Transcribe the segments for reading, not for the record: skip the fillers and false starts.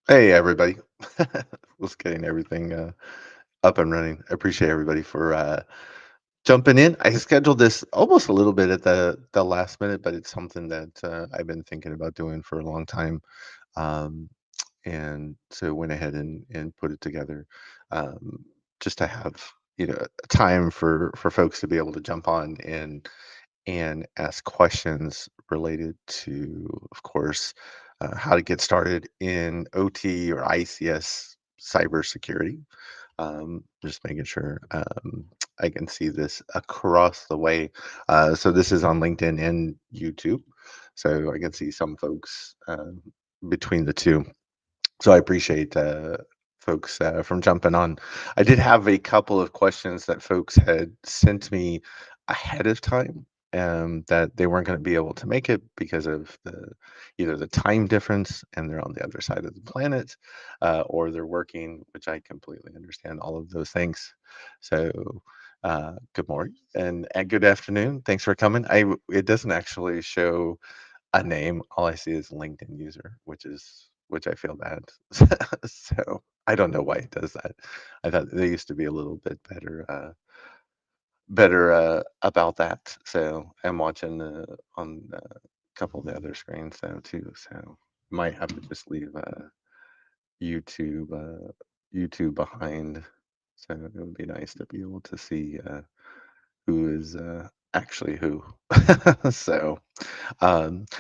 Hey, everybody. Was getting everything up and running. I appreciate everybody for jumping in. I scheduled this almost a little bit at the last minute, but it's something that I've been thinking about doing for a long time. Um, and so went ahead and put it together um, just to have time for folks to be able to jump on and ask questions related to, of course, how to get started in OT or ICS cybersecurity. Just making sure I can see this across the way. So this is on LinkedIn and YouTube. So I can see some folks between the two. So I appreciate folks from jumping on. I did have a couple of questions that folks had sent me ahead of time that they weren't going to be able to make it because of the either the time difference and they're on the other side of the planet, or they're working, which I completely understand all of those things. So good morning and good afternoon. Thanks for coming. It doesn't actually show a name. All I see is LinkedIn user, which I feel bad. So I don't know why it does that. I thought they used to be a little bit better about that. So I'm watching on a couple of the other screens now too. So might have to just leave YouTube YouTube behind. So it would be nice to be able to see who is actually who. So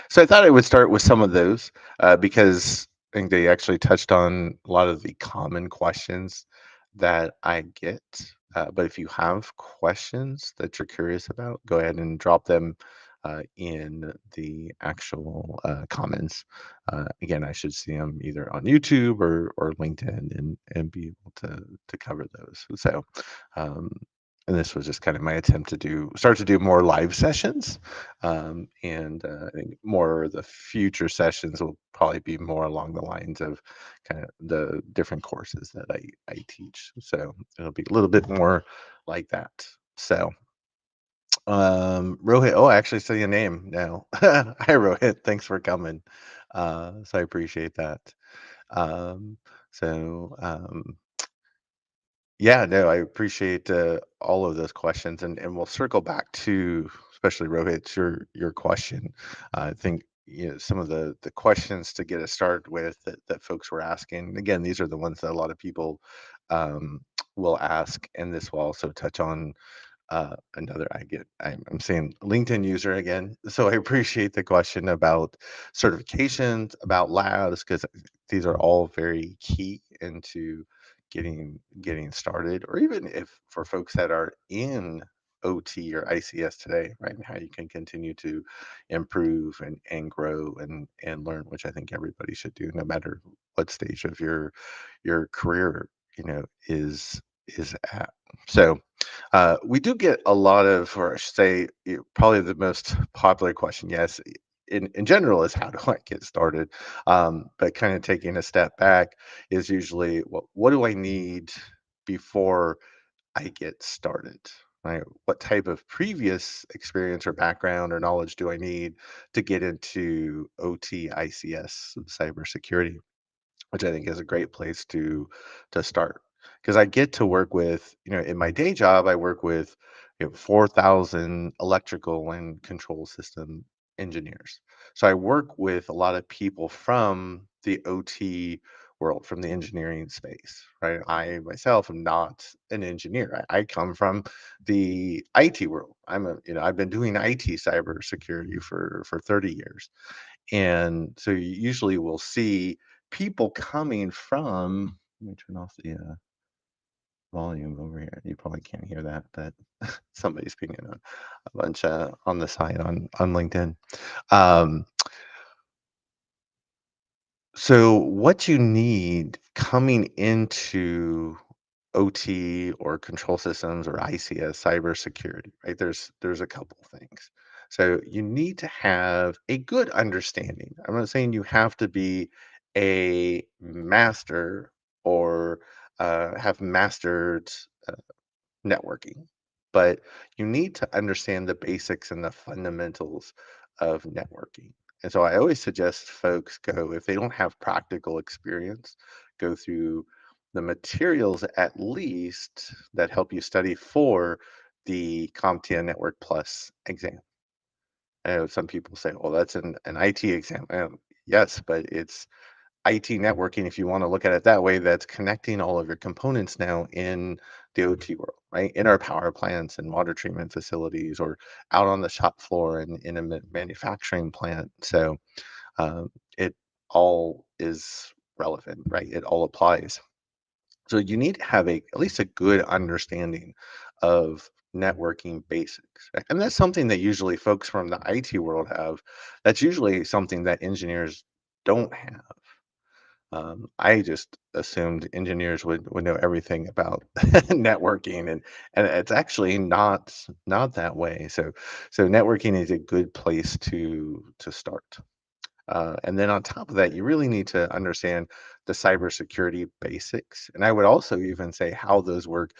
so I thought I would start with some of those because I think they actually touched on a lot of the common questions that I get. But if you have questions that you're curious about, go ahead and drop them in the actual comments. Again, I should see them either on YouTube or LinkedIn and be able to cover those. So, um, and this was just kind of my attempt to start to do more live sessions and I think more of the future sessions will probably be more along the lines of kind of the different courses that I teach. So it'll be a little bit more like that. So Rohit, oh, I actually see your name now. Hi Rohit, thanks for coming. So I appreciate that. Um, so yeah, no, I appreciate all of those questions, and we'll circle back to especially Rohit, your question. I think some of the questions to get us started with that folks were asking. Again, these are the ones that a lot of people um, will ask, and this will also touch on another. I'm saying LinkedIn user again, so I appreciate the question about certifications, about labs, because these are all very key into getting started, or even if for folks that are in OT or ICS today, right? And how you can continue to improve and grow and learn, which I think everybody should do, no matter what stage of your career, is at. So we do get a lot of, or I should say, probably the most popular question, yes, in general, is how do I get started? But kind of taking a step back is usually, what do I need before I get started? Right? What type of previous experience or background or knowledge do I need to get into OT, ICS, cybersecurity? Which I think is a great place to start. Because I get to work with, in my day job, I work with 4,000 electrical and control system engineers. So I work with a lot of people from the OT world, from the engineering space, right? I myself am not an engineer. I come from the IT world. I've been doing IT cybersecurity for 30 years. And so you usually will see people coming from, let me turn off the volume over here. You probably can't hear that, but somebody's pinging a bunch on the side on LinkedIn. Um, so what you need coming into OT or control systems or ICS cybersecurity, right? There's a couple things. So you need to have a good understanding. I'm not saying you have to be a master or have mastered uh, networking, but you need to understand the basics and the fundamentals of networking. And so I always suggest folks go, if they don't have practical experience, go through the materials at least that help you study for the CompTIA Network Plus exam. I know some people say, well, that's an IT exam. Yes, but it's IT networking, if you want to look at it that way, that's connecting all of your components now in the OT world, right? In our power plants and water treatment facilities, or out on the shop floor and in a manufacturing plant. So um, it all is relevant, right? It all applies. So you need to have at least a good understanding of networking basics. And that's something that usually folks from the IT world have. That's usually something that engineers don't have. I just assumed engineers would know everything about networking, and it's actually not that way. So networking is a good place to start. And then on top of that, you really need to understand the cybersecurity basics. And I would also even say how those work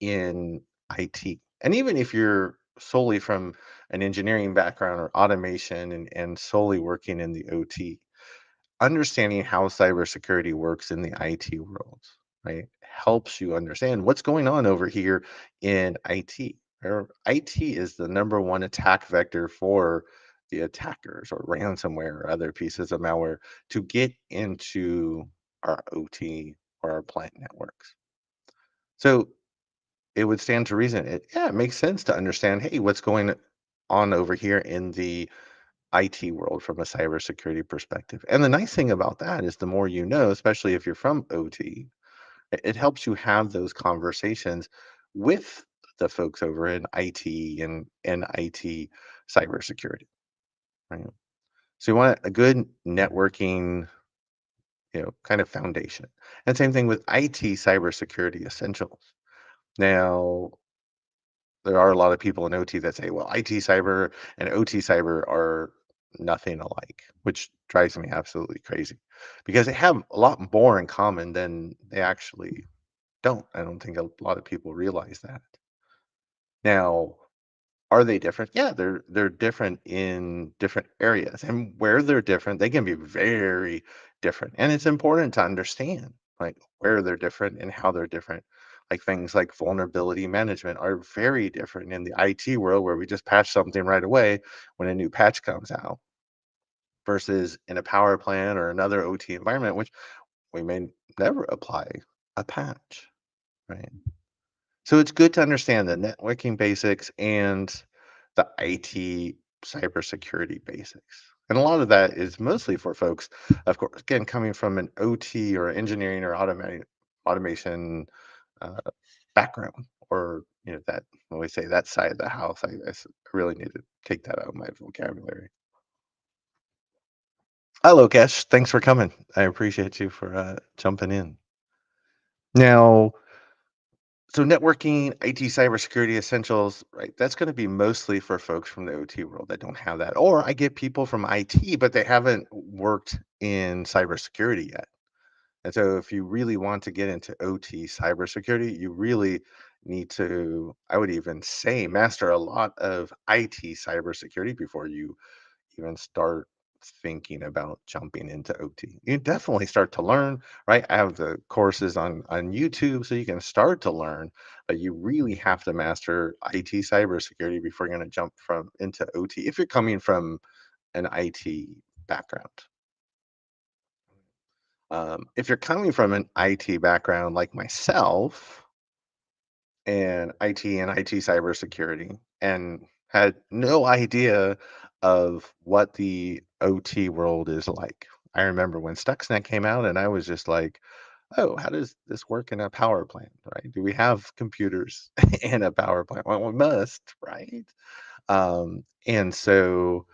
in IT. And even if you're solely from an engineering background or automation and solely working in the OT, understanding how cybersecurity works in the IT world, right, helps you understand what's going on over here in IT. IT is the number one attack vector for the attackers or ransomware or other pieces of malware to get into our OT or our plant networks. So it would stand to reason. It makes sense to understand, hey, what's going on over here in the IT world from a cybersecurity perspective. And the nice thing about that is the more you know, especially if you're from OT, it helps you have those conversations with the folks over in IT and IT cybersecurity, right? So you want a good networking, kind of foundation. And same thing with IT cybersecurity essentials. Now, there are a lot of people in OT that say, well, IT cyber and OT cyber are nothing alike, which drives me absolutely crazy because they have a lot more in common than they actually don't. I don't think a lot of people realize that. Now, are they different? Yeah, they're different in different areas. And where they're different, they can be very different. And it's important to understand like where they're different and how they're different. Like things like vulnerability management are very different in the IT world where we just patch something right away when a new patch comes out versus in a power plant or another OT environment, which we may never apply a patch, right? So it's good to understand the networking basics and the IT cybersecurity basics. And a lot of that is mostly for folks, of course, again, coming from an OT or engineering or automation uh, background, or that when we say that side of the house, really need to take that out of my vocabulary. Hi, Lokesh. Thanks for coming. I appreciate you for jumping in. Now, so networking, IT cybersecurity essentials, right? That's going to be mostly for folks from the OT world that don't have that. Or I get people from IT, but they haven't worked in cybersecurity yet. And so if you really want to get into OT cybersecurity, you really need to, I would even say, master a lot of IT cybersecurity before you even start thinking about jumping into OT. You definitely start to learn, right? I have the courses on YouTube so you can start to learn, but you really have to master IT cybersecurity before you're going to jump from into OT if you're coming from an IT background. If you're coming from an IT background like myself, and IT cybersecurity and had no idea of what the OT world is like. I remember when Stuxnet came out and I was just like, "Oh, how does this work in a power plant, right? Do we have computers in a power plant? Well, we must, right?" And so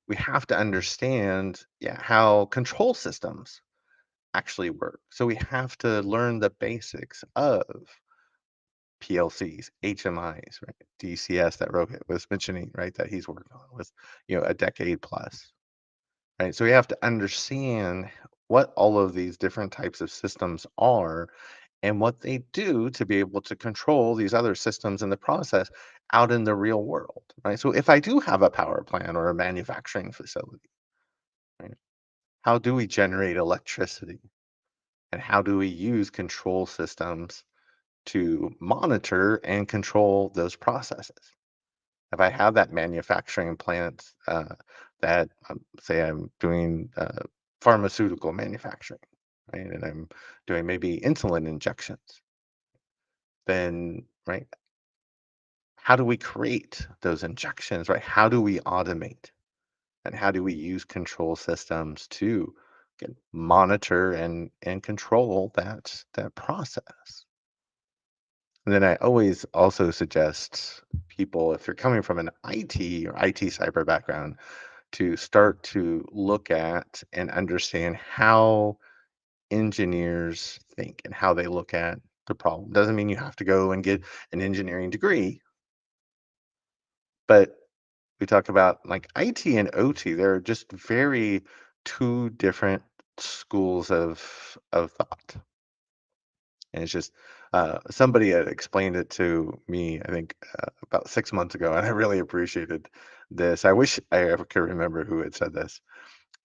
we have to understand, yeah, how control systems actually work. So we have to learn the basics of PLCs, HMIs, right? DCS that Rohit was mentioning, right? That he's worked on with, a decade plus, right? So we have to understand what all of these different types of systems are and what they do to be able to control these other systems in the process out in the real world, right? So if I do have a power plant or a manufacturing facility, right? How do we generate electricity? And how do we use control systems to monitor and control those processes? If I have that manufacturing plant that, say, I'm doing pharmaceutical manufacturing, right, and I'm doing maybe insulin injections, then, right, how do we create those injections, right? How do we automate and how do we use control systems to monitor and control that process? And then I always also suggest people, if you're coming from an IT or IT cyber background, to start to look at and understand how engineers think and how they look at the problem. Doesn't mean you have to go and get an engineering degree, but we talk about like IT and OT, they're just very two different schools of thought. And it's just somebody had explained it to me, I think about 6 months ago, and I really appreciated this. I wish I ever could remember who had said this.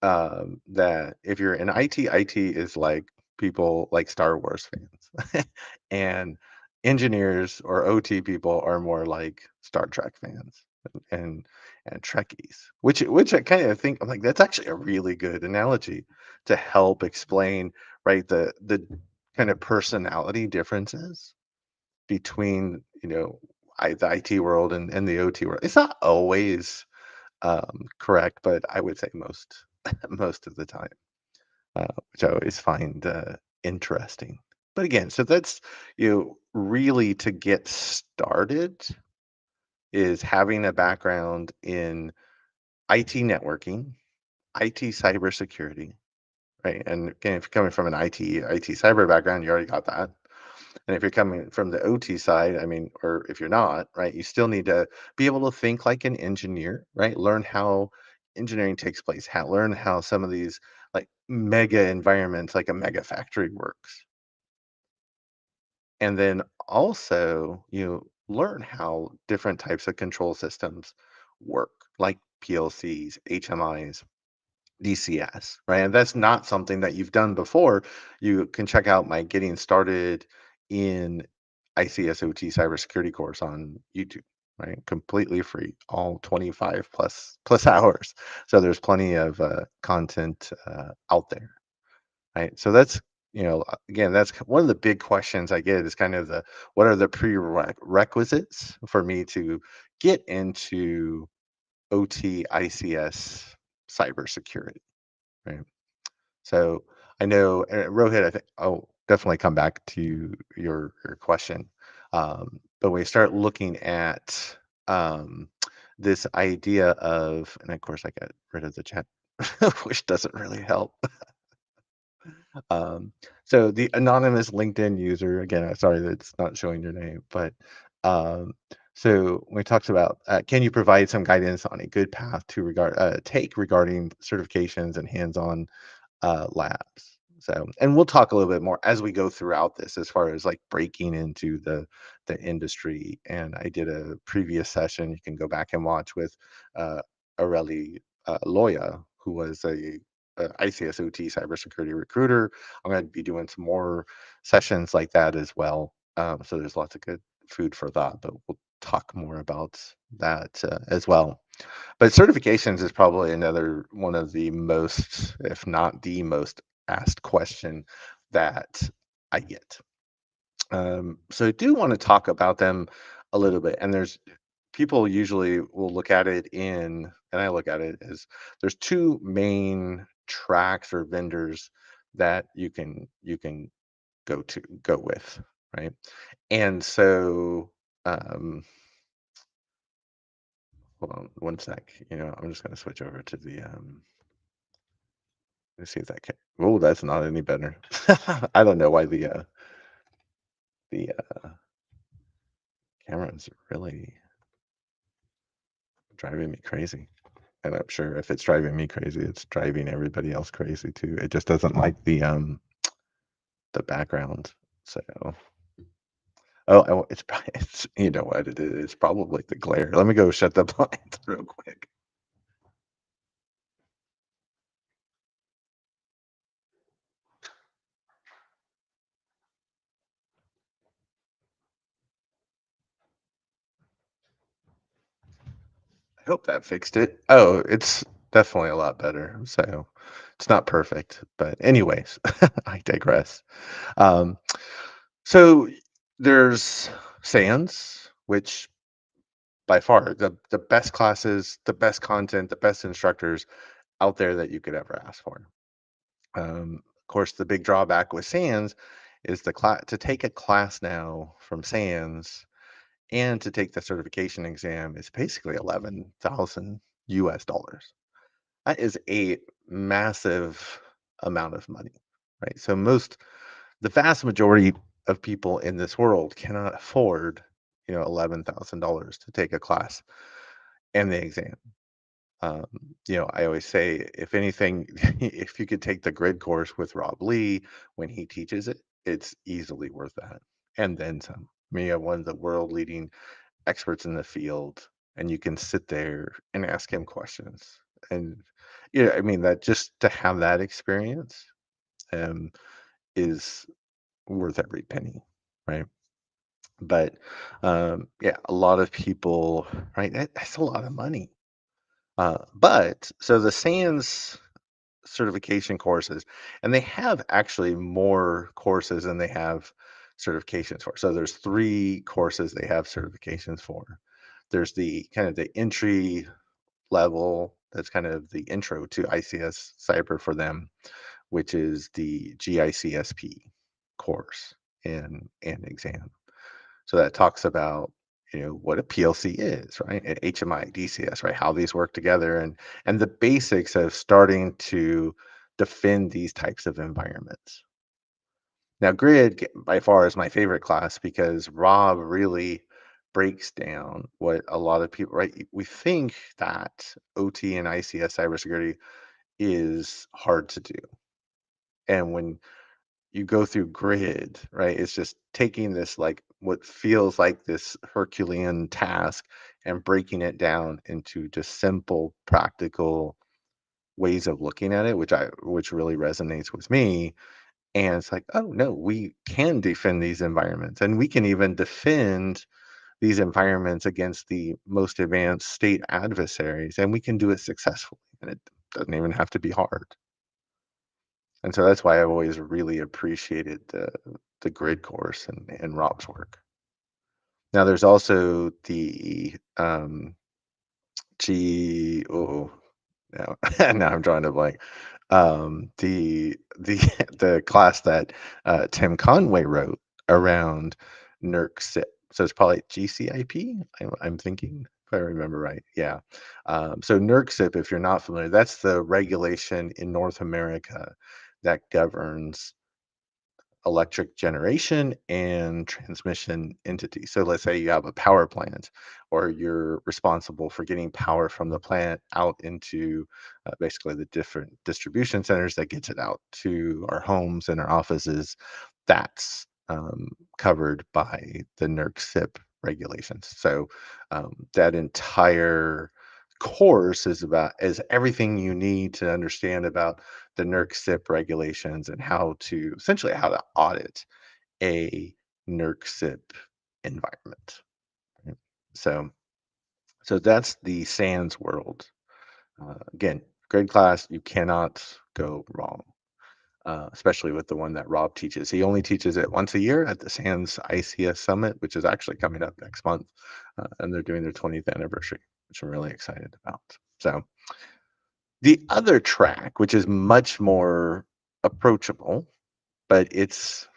That if you're in IT, IT is like people like Star Wars fans, and engineers or OT people are more like Star Trek fans and and Trekkies. Which I kind of think I'm like that's actually a really good analogy to help explain right the kind of personality differences between the IT world and the OT world. It's not always correct, but I would say most most of the time, which I always find interesting. But again, so that's really to get started is having a background in IT networking, IT cybersecurity, right? And again, if you're coming from an IT cyber background, you already got that. And if you're coming from the OT side, I mean, or if you're not, right, you still need to be able to think like an engineer, right? Learn how engineering takes place, learn how some of these like mega environments, like a mega factory works. And then also, you learn how different types of control systems work, like PLCs, HMIs, DCS, right? And that's not something that you've done before. You can check out my Getting Started in ICS OT Cybersecurity course on YouTube, right? Completely free, all 25 plus hours. So there's plenty of content out there, right? So that's again, that's one of the big questions I get is kind of the what are the prerequisites for me to get into OT ICS cybersecurity, right? So I know Rohit, I think I'll definitely come back to your question. But we start looking at this idea of, and of course I got rid of the chat, which doesn't really help. Um, so the anonymous LinkedIn user, again, I'm sorry that it's not showing your name, but um, so when we talked about, can you provide some guidance on a good path to take regarding certifications and hands-on labs. So, and we'll talk a little bit more as we go throughout this as far as like breaking into the industry. And I did a previous session you can go back and watch with uh, Areli Loya, who was a ICS cybersecurity recruiter. I'm going to be doing some more sessions like that as well. So there's lots of good food for thought, but we'll talk more about that as well. But certifications is probably another one of the most, if not the most asked question that I get. So I do want to talk about them a little bit. And there's people usually will look at it and I look at it as there's two main tracks or vendors that you can go with, right? And so hold on one sec. I'm just gonna switch over to the let's see if that can. Oh, that's not any better. I don't know why the camera is really driving me crazy. And I'm sure if it's driving me crazy, it's driving everybody else crazy too. It just doesn't like the background. So it's probably it's you know what it is. It's probably the glare. Let me go shut the blinds real quick. I hope that fixed it. Oh, it's definitely a lot better. So it's not perfect, but anyways, I digress. Um, so there's SANS, which by far the best classes, the best content, the best instructors out there that you could ever ask for. Of course, the big drawback with SANS is the class to take a class now from SANS and to take the certification exam is basically 11,000 US dollars. That is a massive amount of money, right? So the vast majority of people in this world cannot afford, $11,000 to take a class and the exam. Um, I always say, if anything, if you could take the grid course with Rob Lee when he teaches it, it's easily worth that. And then some. I mean, you have one of the world leading experts in the field, and you can sit there and ask him questions. And yeah, I mean that just to have that experience um, is worth every penny, right? But yeah, a lot of people, right? That's a lot of money. But so the SANS certification courses, and they have actually more courses than they have certifications for. So there's three courses they have certifications for. There's the kind of the entry level, that's kind of the intro to ICS cyber for them, which is the GICSP course and exam. So that talks about what a PLC is, right? And HMI, DCS, right? How these work together and the basics of starting to defend these types of environments. Now, by far is my favorite class because Rob really breaks down what a lot of people, right? We think that OT and ICS cybersecurity is hard to do. And when you go through grid, right? It's just taking this like what feels like this Herculean task and breaking it down into just simple, practical ways of looking at it, which really resonates with me. And it's like, oh no, we can defend these environments, and we can even defend these environments against the most advanced state adversaries, and we can do it successfully. And it doesn't even have to be hard. And so that's why I've always really appreciated the grid course and Rob's work. Now there's also the G oh now now I'm drawing a blank. The the class that Tim Conway wrote around NERC SIP. So it's probably GCIP. I'm thinking if I remember right. Yeah. So NERC SIP, if you're not familiar, that's the regulation in North America that governs electric generation and transmission entity. So let's say you have a power plant, or you're responsible for getting power from the plant out into basically the different distribution centers that gets it out to our homes and our offices. That's covered by the NERC SIP regulations. So that entire course is everything you need to understand about the NERC SIP regulations and how to audit a NERC SIP environment. Right? So, so that's the SANS world. Again, grade class, you cannot go wrong, especially with the one that Rob teaches. He only teaches it once a year at the SANS ICS Summit, which is actually coming up next month, and they're doing their 20th anniversary, which I'm really excited about. So, the other track, which is much more approachable, but it's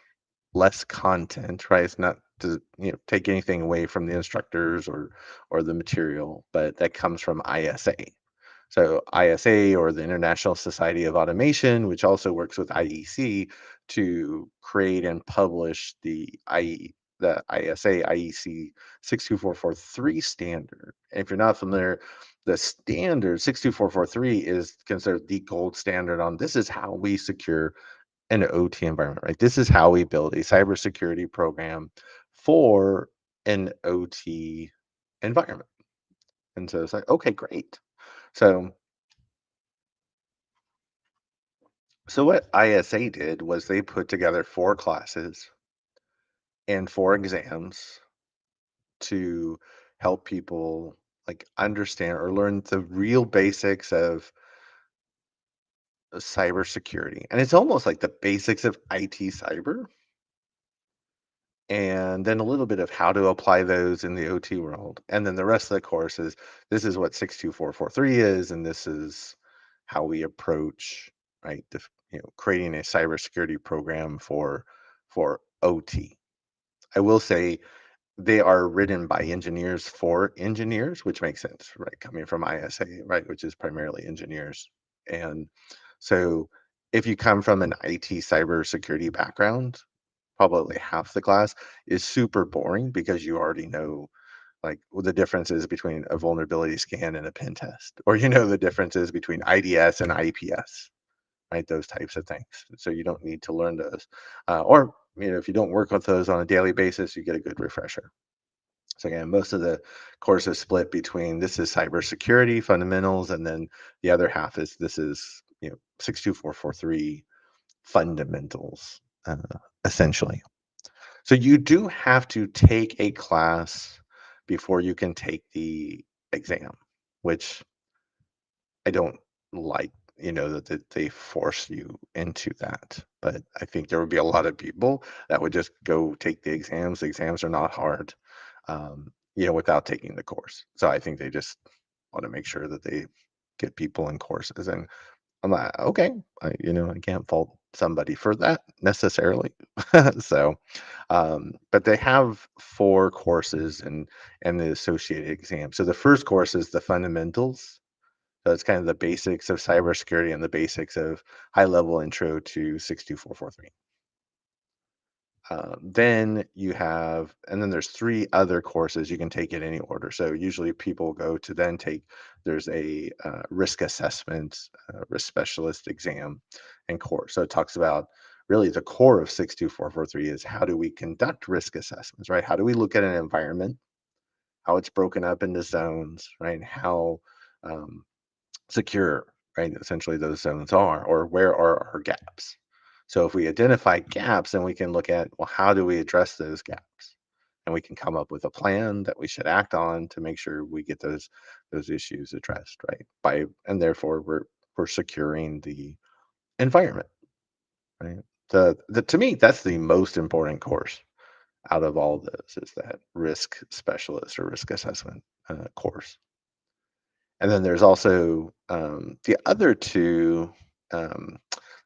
less content, right? It's not to take anything away from the instructors or the material, but that comes from ISA. So ISA, or the International Society of Automation, which also works with IEC to create and publish the ISA IEC 62443 standard. And if you're not familiar, the standard 62443 is considered the gold standard on this is how we secure an OT environment, right? This is how we build a cybersecurity program for an OT environment. And so it's like, okay, great. So so what ISA did was they put together four classes and four exams to help people. like understand or learn the real basics of cybersecurity. And it's almost like the basics of IT cyber, and then a little bit of how to apply those in the OT world. And then the rest of the course is this is what 62443 is, and this is how we approach, right, creating a cybersecurity program for OT. I will say they are written by engineers for engineers, which makes sense, right? Coming from ISA, right, which is primarily engineers. And so if you come from an IT cybersecurity background, probably half the class is super boring because you already know like the differences between a vulnerability scan and a pen test, or the differences between IDS and IPS, right? Those types of things. So you don't need to learn those, or if you don't work with those on a daily basis, you get a good refresher. So again, most of the course is split between this is cybersecurity fundamentals, and then the other half is this is 62443 fundamentals, essentially. So you do have to take a class before you can take the exam, which I don't like, that they force you into that. But I think there would be a lot of people that would just go take the exams. The exams are not hard, without taking the course. So I think they just want to make sure that they get people in courses. And I'm like, okay, I can't fault somebody for that necessarily. So, but they have four courses and the associated exam. So the first course is the fundamentals. So it's kind of the basics of cybersecurity and the basics of high level intro to 62443. Then you have, and then there's three other courses you can take in any order. So usually people go to then take, there's a risk assessment, risk specialist exam and course. So it talks about really the core of 62443 is how do we conduct risk assessments, right? How do we look at an environment, how it's broken up into zones, right? How um, secure, right? Essentially, those zones are, or where are our gaps? So if we identify gaps, then we can look at, well, how do we address those gaps? And we can come up with a plan that we should act on to make sure we get those issues addressed, right? And therefore we're securing the environment, right? The to me, that's the most important course out of all those is that risk specialist or risk assessment course. And then there's also the other two. Um,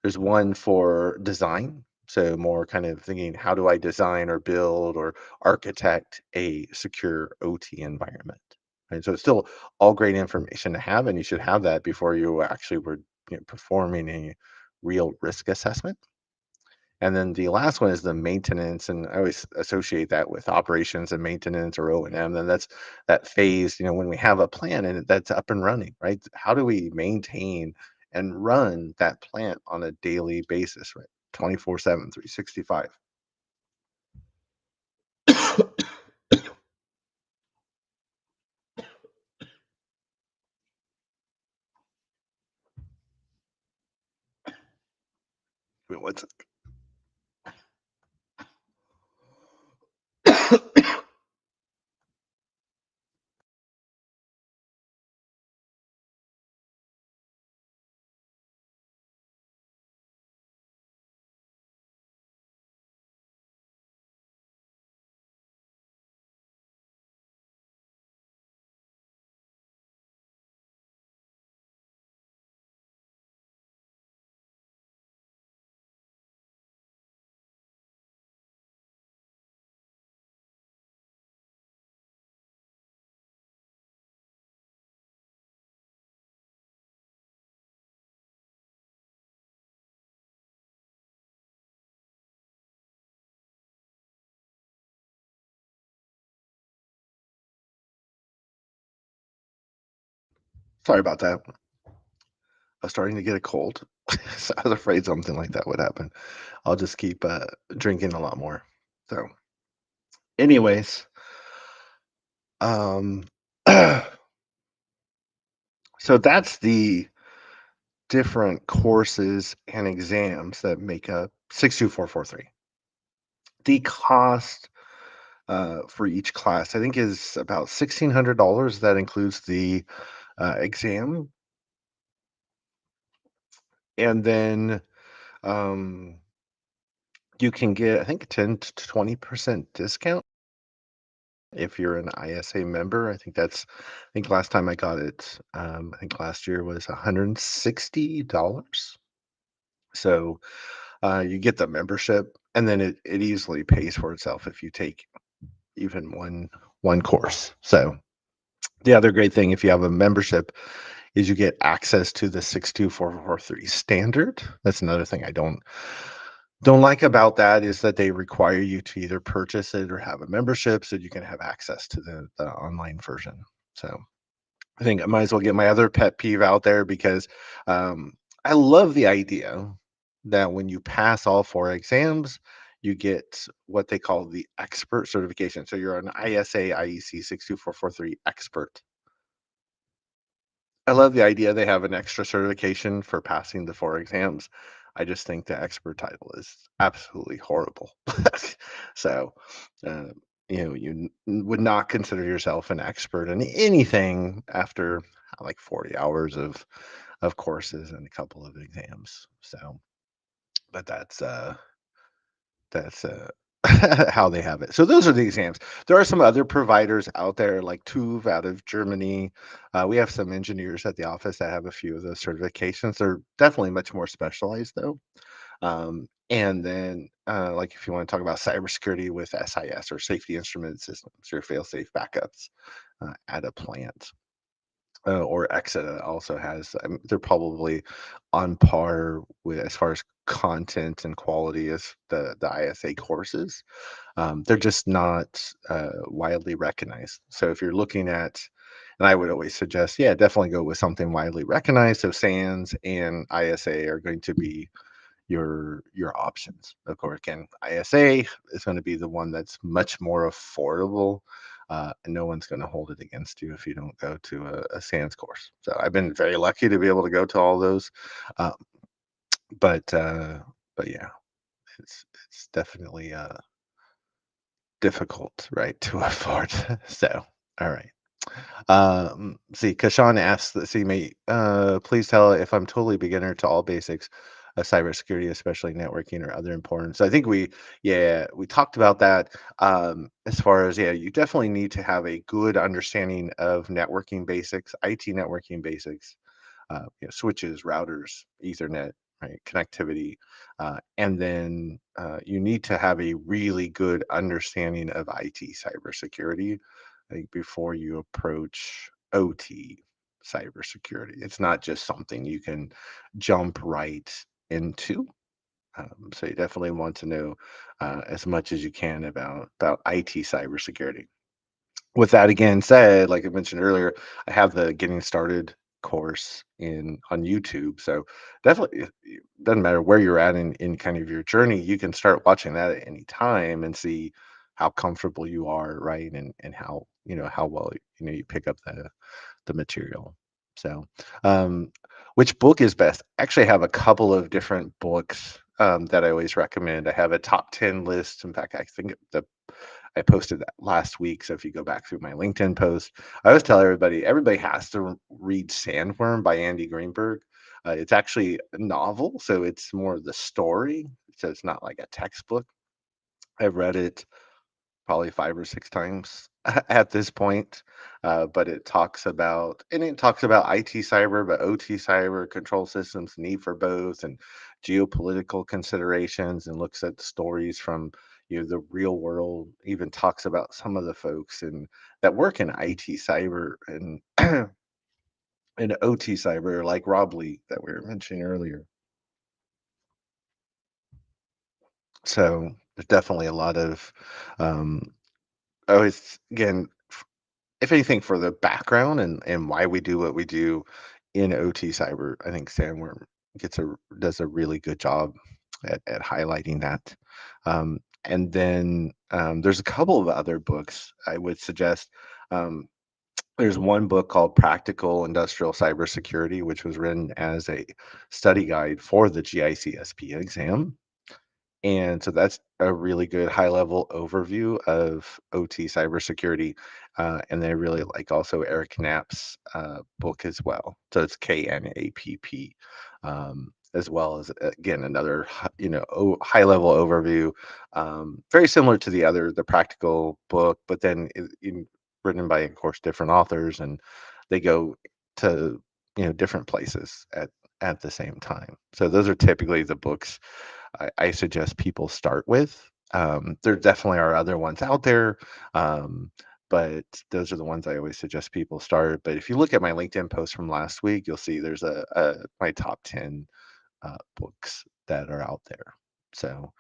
there's one for design. So more kind of thinking, how do I design or build or architect a secure OT environment? And so it's still all great information to have, and you should have that before you actually were performing a real risk assessment. And then the last one is the maintenance, and I always associate that with operations and maintenance or O&M. And that's that phase, when we have a plan and that's up and running, right? How do we maintain and run that plant on a daily basis, right? 24/7, 365. Wait, what's Sorry about that. I was starting to get a cold. So I was afraid something like that would happen. I'll just keep drinking a lot more. So, anyways, um, so that's the different courses and exams that make up 62443. The cost, for each class. I think is about $1,600. That includes the exam, and then um, you can get, I think, 10 to 20% discount if you're an ISA member. I think last time I got it, I think last year was $160. So you get the membership, and then it easily pays for itself if you take even one course. So the other great thing, if you have a membership, is you get access to the 62443 standard. That's another thing I don't like about that, is that they require you to either purchase it or have a membership so you can have access to the online version. So I think I might as well get my other pet peeve out there, because um, I love the idea that when you pass all four exams, you get what they call the expert certification. So you're an ISA IEC 62443 expert. I love the idea they have an extra certification for passing the 4 exams. I just think the expert title is absolutely horrible. So, uh, would not consider yourself an expert in anything after, like, 40 hours of courses and a couple of exams. So, but that's how they have it. So those are the exams. There are some other providers out there like TÜV out of Germany. We have some engineers at the office that have a few of those certifications. They're definitely much more specialized though. And then, like if you want to talk about cybersecurity with SIS or safety instrument systems, your fail-safe backups at a plant. Or Exeta also has. They're probably on par with, as far as content and quality, as the ISA courses. They're just not widely recognized. So if you're looking at, and I would always suggest, yeah, definitely go with something widely recognized. So SANS and ISA are going to be your options. Of course, again, ISA is going to be the one that's much more affordable. And no one's going to hold it against you if you don't go to a SANS course. So I've been very lucky to be able to go to all those. Um, but uh, but yeah, it's definitely difficult, right, to afford. So, all right. See, Kashan asks, let's see, please tell if I'm totally beginner to all basics of cybersecurity, especially networking or other important. So I think we talked about that. As far as, yeah, you definitely need to have a good understanding of networking basics, IT networking basics, switches, routers, Ethernet, right, connectivity, and then you need to have a really good understanding of IT cybersecurity, like, before you approach OT cybersecurity. It's not just something you can jump right into. So you definitely want to know as much as you can about IT cybersecurity. With that again said, like I mentioned earlier, I have the getting started course in on YouTube. So definitely, doesn't matter where you're at in kind of your journey, you can start watching that at any time and see how comfortable you are, right? And how, how well, you pick up the material. So, which book is best? Actually, I have a couple of different books that I always recommend. I have a top 10 list. In fact, I think I posted that last week. So if you go back through my LinkedIn post, I always tell everybody has to read Sandworm by Andy Greenberg. It's actually a novel, so it's more the story. So it's not like a textbook. I've read it probably 5 or 6 times at this point, but it talks about IT cyber, but OT cyber, control systems, need for both, and geopolitical considerations, and looks at stories from, the real world, even talks about some of the folks that work in IT cyber and and OT cyber, like Rob Lee that we were mentioning earlier. So there's definitely a lot of, um, always, again, if anything, for the background and why we do what we do in OT cyber, I think Sandworm does a really good job at highlighting that. And then there's a couple of other books I would suggest. Um, there's one book called Practical Industrial Cybersecurity, which was written as a study guide for the GICSP exam. And so that's a really good high level overview of OT cybersecurity. And I really like also Eric Knapp's book as well. So it's KNAPP, as well as again another high level overview, very similar to the practical book, but then written by of course different authors, and they go to different places at the same time. So those are typically the books I suggest people start with. There definitely are other ones out there, um, but those are the ones I always suggest people start. But if you look at my LinkedIn post from last week, you'll see there's a my top 10 books that are out there. So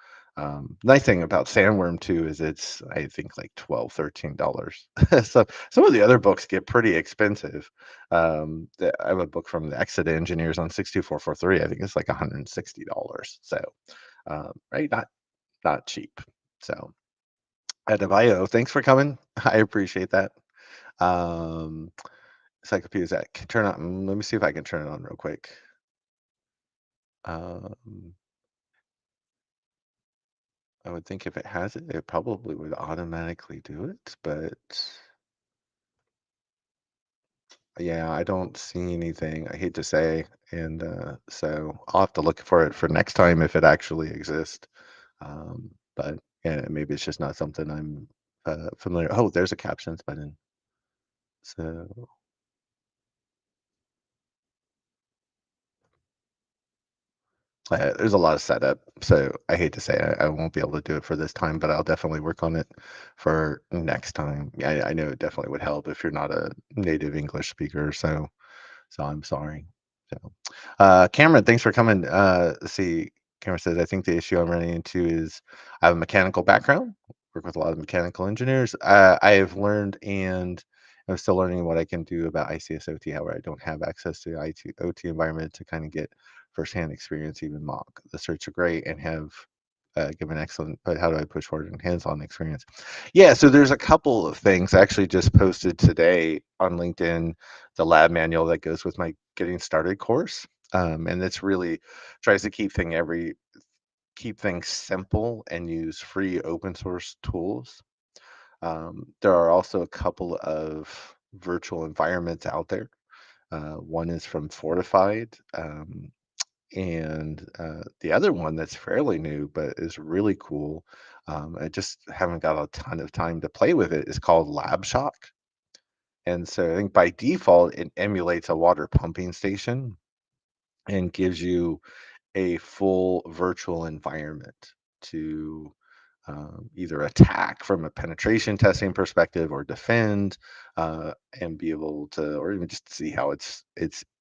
nice thing about Sandworm too is it's I think like 12, $13. So some of the other books get pretty expensive. I have a book from the Exit Engineers on 62443. I think it's like $160. So right, not cheap. So Adebayo, thanks for coming. I appreciate that. Um, Encyclopedia Zach, turn on. Let me see if I can turn it on real quick. Um, I would think if it has it, it probably would automatically do it, but yeah, I don't see anything. I hate to say, and so I'll have to look for it for next time if it actually exists. But yeah, maybe it's just not something I'm familiar. Oh, there's a captions button. So there's a lot of setup, so I hate to say I won't be able to do it for this time, but I'll definitely work on it for next time. Yeah, I know it definitely would help if you're not a native English speaker, so I'm sorry. So, Cameron, thanks for coming. Let's see, Cameron says, I think the issue I'm running into is I have a mechanical background, work with a lot of mechanical engineers. I have learned and I'm still learning what I can do about ICS OT. However, I don't have access to the IT, OT environment to kind of get firsthand experience, even mock. The certs are great and have given excellent, but how do I push forward in hands-on experience? Yeah, so there's a couple of things I actually just posted today on LinkedIn, the lab manual that goes with my getting started course. And it's really tries to keep things simple and use free open source tools. There are also a couple of virtual environments out there. One is from Fortified, and the other one that's fairly new but is really cool. I just haven't got a ton of time to play with it. Is called LabShock, and so I think by default it emulates a water pumping station and gives you a full virtual environment to either attack from a penetration testing perspective or defend, and be able to, or even just see how it's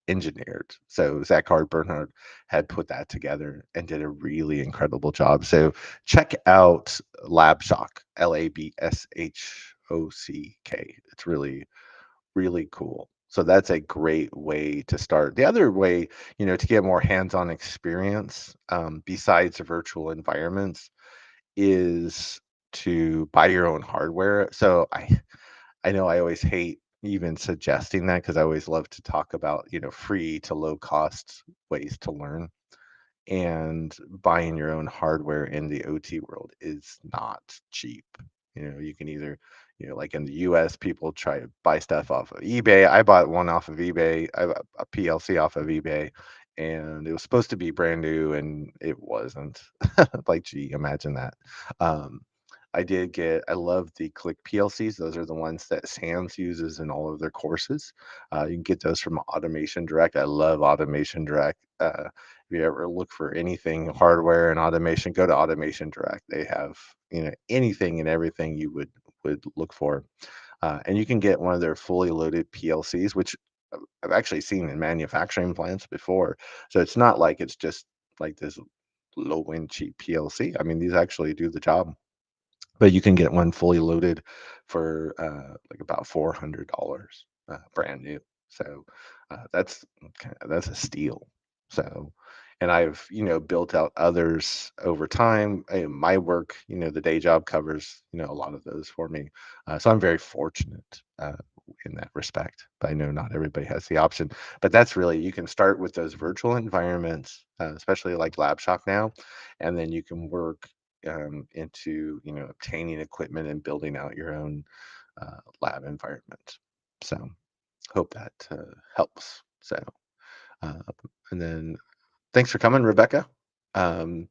engineered. So Zach Bernhard had put that together and did a really incredible job. So check out LabShock, LabShock. It's really cool. So that's a great way to start. The other way, to get more hands-on experience, besides the virtual environments, is to buy your own hardware. So I know I always hate even suggesting that because I always love to talk about, free to low cost ways to learn. And buying your own hardware in the OT world is not cheap. You can either, like in the US, people try to buy stuff off of eBay. I bought one off of eBay, a PLC off of eBay, and it was supposed to be brand new and it wasn't. Like, gee, imagine that. Um, I love the Click PLCs. Those are the ones that SAMS uses in all of their courses. You can get those from Automation Direct. I love Automation Direct. If you ever look for anything hardware and automation, go to Automation Direct. They have, anything and everything you would look for. And you can get one of their fully loaded PLCs, which I've actually seen in manufacturing plants before. So it's not like it's just like this low end cheap PLC. I mean, these actually do the job, but you can get one fully loaded for like about $400, brand new. So that's a steal. So, and I've built out others over time. My work, the day job covers a lot of those for me. So I'm very fortunate in that respect. But I know not everybody has the option. But that's really, you can start with those virtual environments, especially like LabShop now, and then you can work into obtaining equipment and building out your own lab environment. So hope that helps. So uh, and then thanks for coming, Rebecca. Um,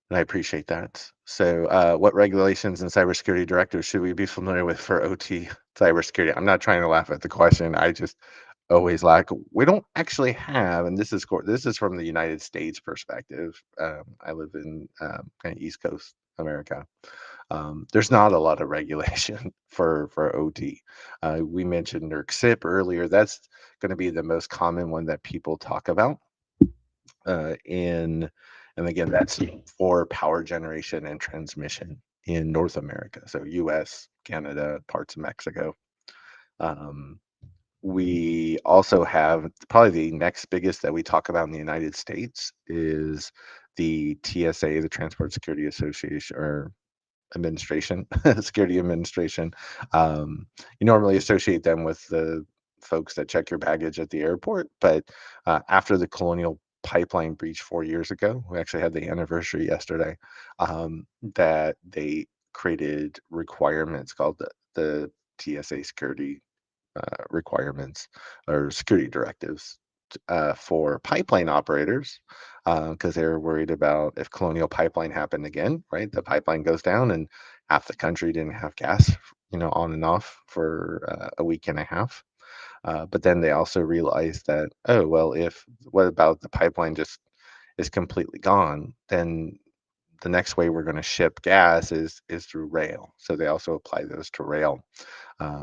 and I appreciate that. So, what regulations and cybersecurity directives should we be familiar with for OT cybersecurity? I'm not trying to laugh at the question. I just always laugh. We don't actually have, and this is from the United States perspective. I live in kind of East Coast America. There's not a lot of regulation for OT. We mentioned NERC earlier. That's going to be the most common one that people talk about in and again that's for power generation and transmission in North America, so US, Canada, parts of Mexico. um, we also have probably the next biggest that we talk about in the United States is the TSA, the Transport Security Association, or administration, security administration. You normally associate them with the folks that check your baggage at the airport, but after the Colonial Pipeline breach 4 years ago, we actually had the anniversary yesterday, that they created requirements called the TSA security requirements or security directives for pipeline operators, because they were worried about if Colonial Pipeline happened again, right? The pipeline goes down and half the country didn't have gas, on and off for a week and a half. But then they also realized that, oh, well, if what about the pipeline just is completely gone, then the next way we're going to ship gas is through rail. So they also apply those to rail.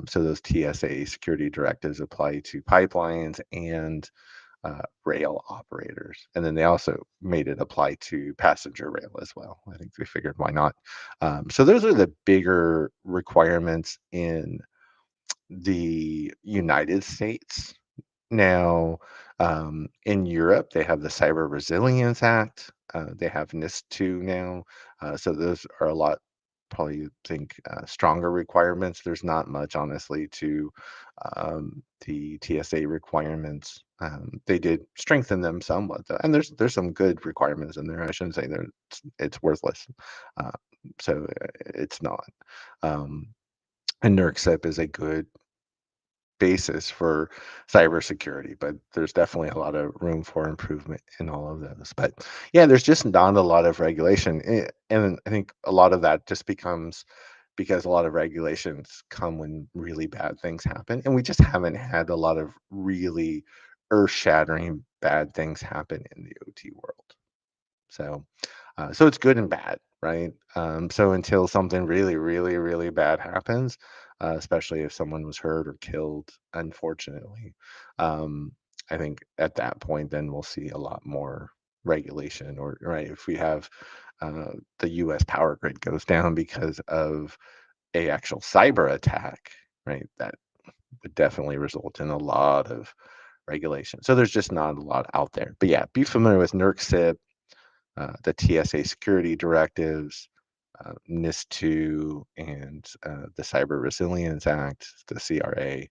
So those TSA security directives apply to pipelines and rail operators. And then they also made it apply to passenger rail as well. I think they figured why not. So those are the bigger requirements in the United States. Now, in Europe, they have the Cyber Resilience Act. They have NIST 2 now. So those are a lot, probably you think, stronger requirements. There's not much, honestly, to the TSA requirements. They did strengthen them somewhat, though, and there's some good requirements in there. I shouldn't say it's worthless. Uh, it's not. Um, and NERC is a good basis for cybersecurity, but there's definitely a lot of room for improvement in all of those. But yeah, there's just not a lot of regulation. And I think a lot of that just becomes because a lot of regulations come when really bad things happen. And we just haven't had a lot of really earth shattering bad things happen in the OT world. So, so it's good and bad, right? So until something really, really, really bad happens, especially if someone was hurt or killed, unfortunately, um, I think at that point, then we'll see a lot more regulation. Or right, if we have the U.S. power grid goes down because of a actual cyber attack, right? That would definitely result in a lot of regulation. So there's just not a lot out there. But yeah, be familiar with NERC, the TSA security directives, NIST 2, and the Cyber Resilience Act, the CRA,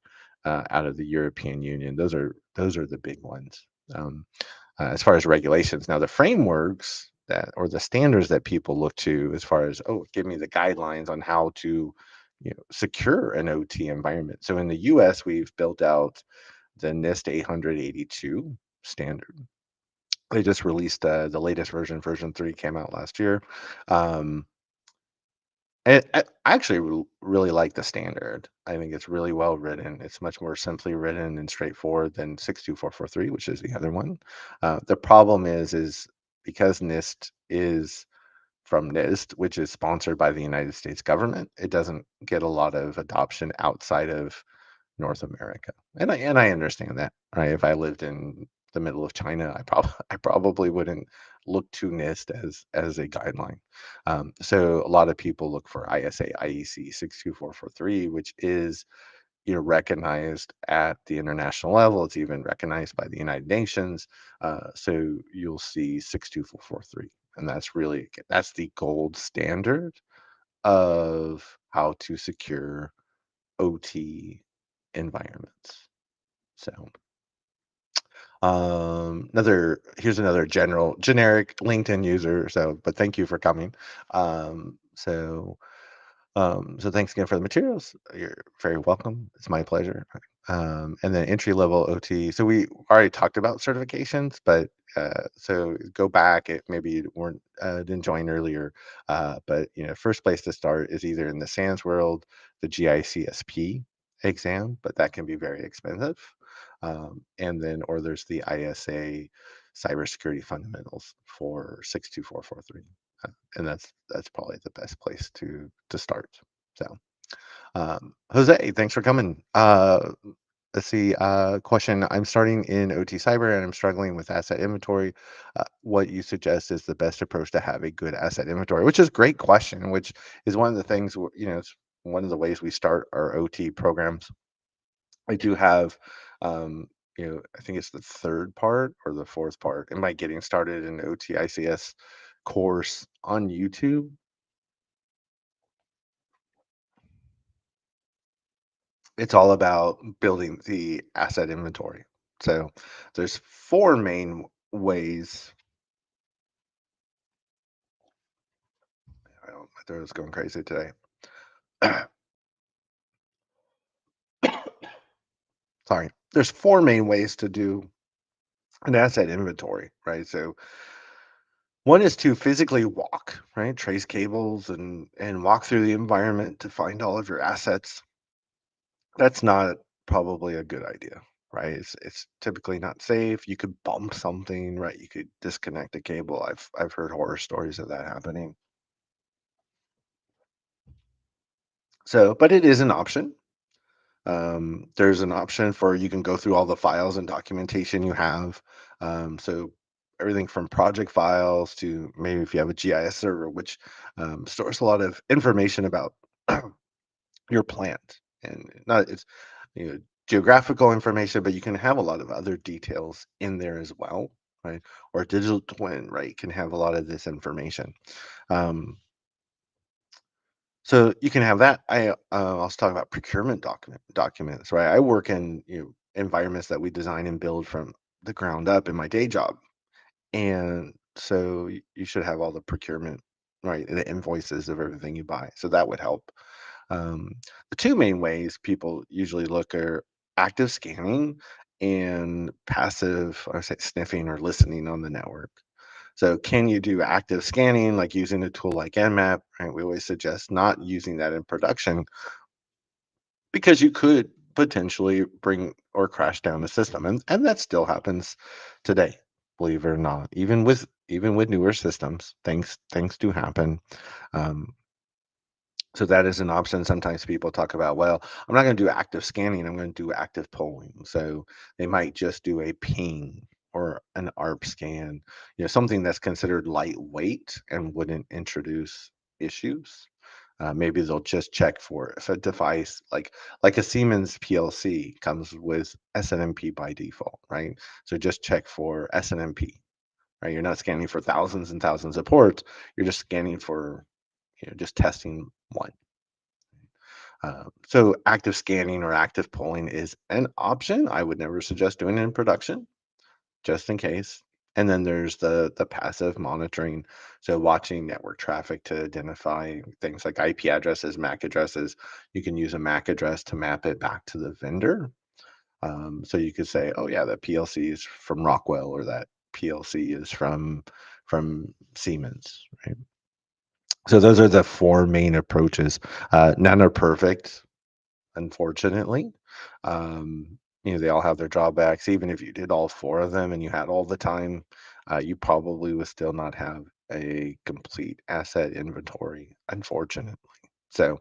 out of the European Union. Those are the big ones. As far as regulations, now the frameworks that or the standards that people look to, as far as, oh, give me the guidelines on how to secure an OT environment. So in the U.S., we've built out the NIST 882 standard. They just released the latest version 3 came out last year. Um, and I actually really like the standard. I think it's really well written. It's much more simply written and straightforward than 62443, which is the other one. The problem is because NIST is from NIST, which is sponsored by the United States government, it doesn't get a lot of adoption outside of North America. And I understand that, right? If I lived in the middle of China, I probably wouldn't look to NIST as a guideline. So a lot of people look for ISA IEC 62443, which is recognized at the international level. It's even recognized by the United Nations. So you'll see 62443, and that's the gold standard of how to secure OT environments. So, another here's another generic LinkedIn user. So, but thank you for coming. So thanks again for the materials. You're very welcome. It's my pleasure. And then entry level OT. So we already talked about certifications, but so go back if maybe you weren't didn't join earlier. But first place to start is either in the SANS world, the GICSP exam, but that can be very expensive. And then or there's the ISA Cybersecurity Fundamentals for 62443, and that's probably the best place to start. So, Jose, thanks for coming. Let's see. Question: I'm starting in OT cyber and I'm struggling with asset inventory. What you suggest is the best approach to have a good asset inventory? Which is a great question. Which is one of the things it's one of the ways we start our OT programs. I do have, um, I think it's the third part or the fourth part in my getting started in OT ICS course on YouTube. It's all about building the asset inventory. So there's four main ways. I don't, my throat is going crazy today. Sorry. There's four main ways to do an asset inventory, right? So one is to physically walk, right? Trace cables and walk through the environment to find all of your assets. That's not probably a good idea, right? It's typically not safe. You could bump something, right? You could disconnect a cable. I've heard horror stories of that happening. So, but it is an option. There's an option for you can go through all the files and documentation you have. So everything from project files to maybe if you have a GIS server, which stores a lot of information about your plant, and not it's you know geographical information, but you can have a lot of other details in there as well, right? Or digital twin, right, can have a lot of this information. Um, so you can have that. I was talking about procurement documents, right? I work in environments that we design and build from the ground up in my day job, and so you should have all the procurement, right, the invoices of everything you buy. So that would help. Um, the two main ways people usually look are active scanning and passive, or say sniffing or listening on the network. So can you do active scanning, like using a tool like Nmap? Right? We always suggest not using that in production because you could potentially bring or crash down the system, and that still happens today. Believe it or not, even with newer systems, things do happen. Um, so that is an option. Sometimes people talk about, well, I'm not going to do active scanning. I'm going to do active polling. So they might just do a ping or an ARP scan, something that's considered lightweight and wouldn't introduce issues. Maybe they'll just check for if a device like a Siemens PLC comes with SNMP by default, right? So just check for SNMP, right? You're not scanning for thousands and thousands of ports. You're just scanning for, just testing one. So active scanning or active polling is an option. I would never suggest doing it in production, just in case. And then there's the passive monitoring. So watching network traffic to identify things like IP addresses, MAC addresses. You can use a MAC address to map it back to the vendor. So you could say, oh yeah, that PLC is from Rockwell or that PLC is from Siemens, right? So those are the four main approaches. None are perfect, unfortunately. They all have their drawbacks. Even if you did all four of them and you had all the time, you probably would still not have a complete asset inventory, unfortunately. So,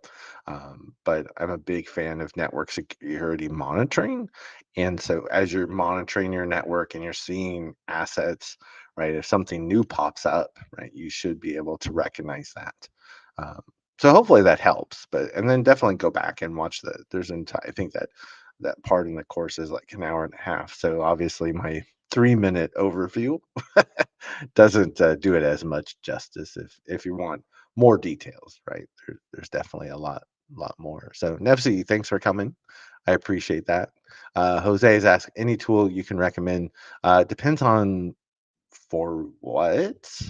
but I'm a big fan of network security monitoring. And so, as you're monitoring your network and you're seeing assets, right, if something new pops up, right, you should be able to recognize that. Um, so hopefully that helps. But and then definitely go back and watch there's entire. I think that part in the course is like an hour and a half. So obviously my 3-minute overview doesn't do it as much justice. If you want more details, right? There's definitely a lot more. So Nevsy, thanks for coming. I appreciate that. Jose is asking any tool you can recommend. Depends on for what.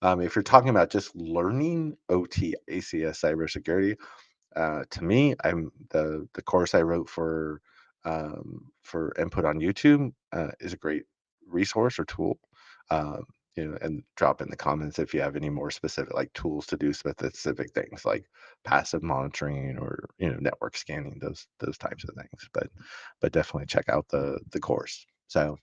If you're talking about just learning OT ACS cybersecurity, to me, I'm the course I wrote for input on YouTube is a great resource or tool. Um, and drop in the comments if you have any more specific like tools to do specific things like passive monitoring or network scanning, those types of things. But definitely check out the course. So,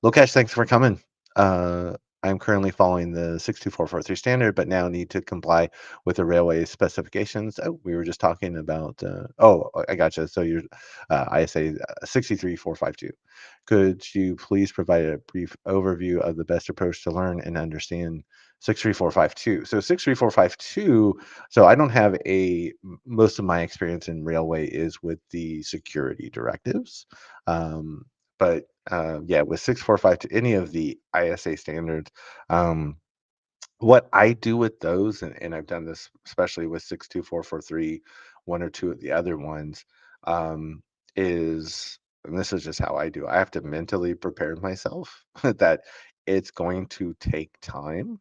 Lokesh, thanks for coming. Uh, I'm currently following the 62443 standard, but now need to comply with the railway specifications. Oh, we were just talking about, I gotcha. So you're ISA 63452. Could you please provide a brief overview of the best approach to learn and understand 63452? So 63452, so I don't have most of my experience in railway is with the security directives. Um, but yeah, with 645 any of the ISA standards, um, what I do with those, and I've done this especially with 62443, one or two of the other ones, um, is, and this is just how I do, I have to mentally prepare myself that it's going to take time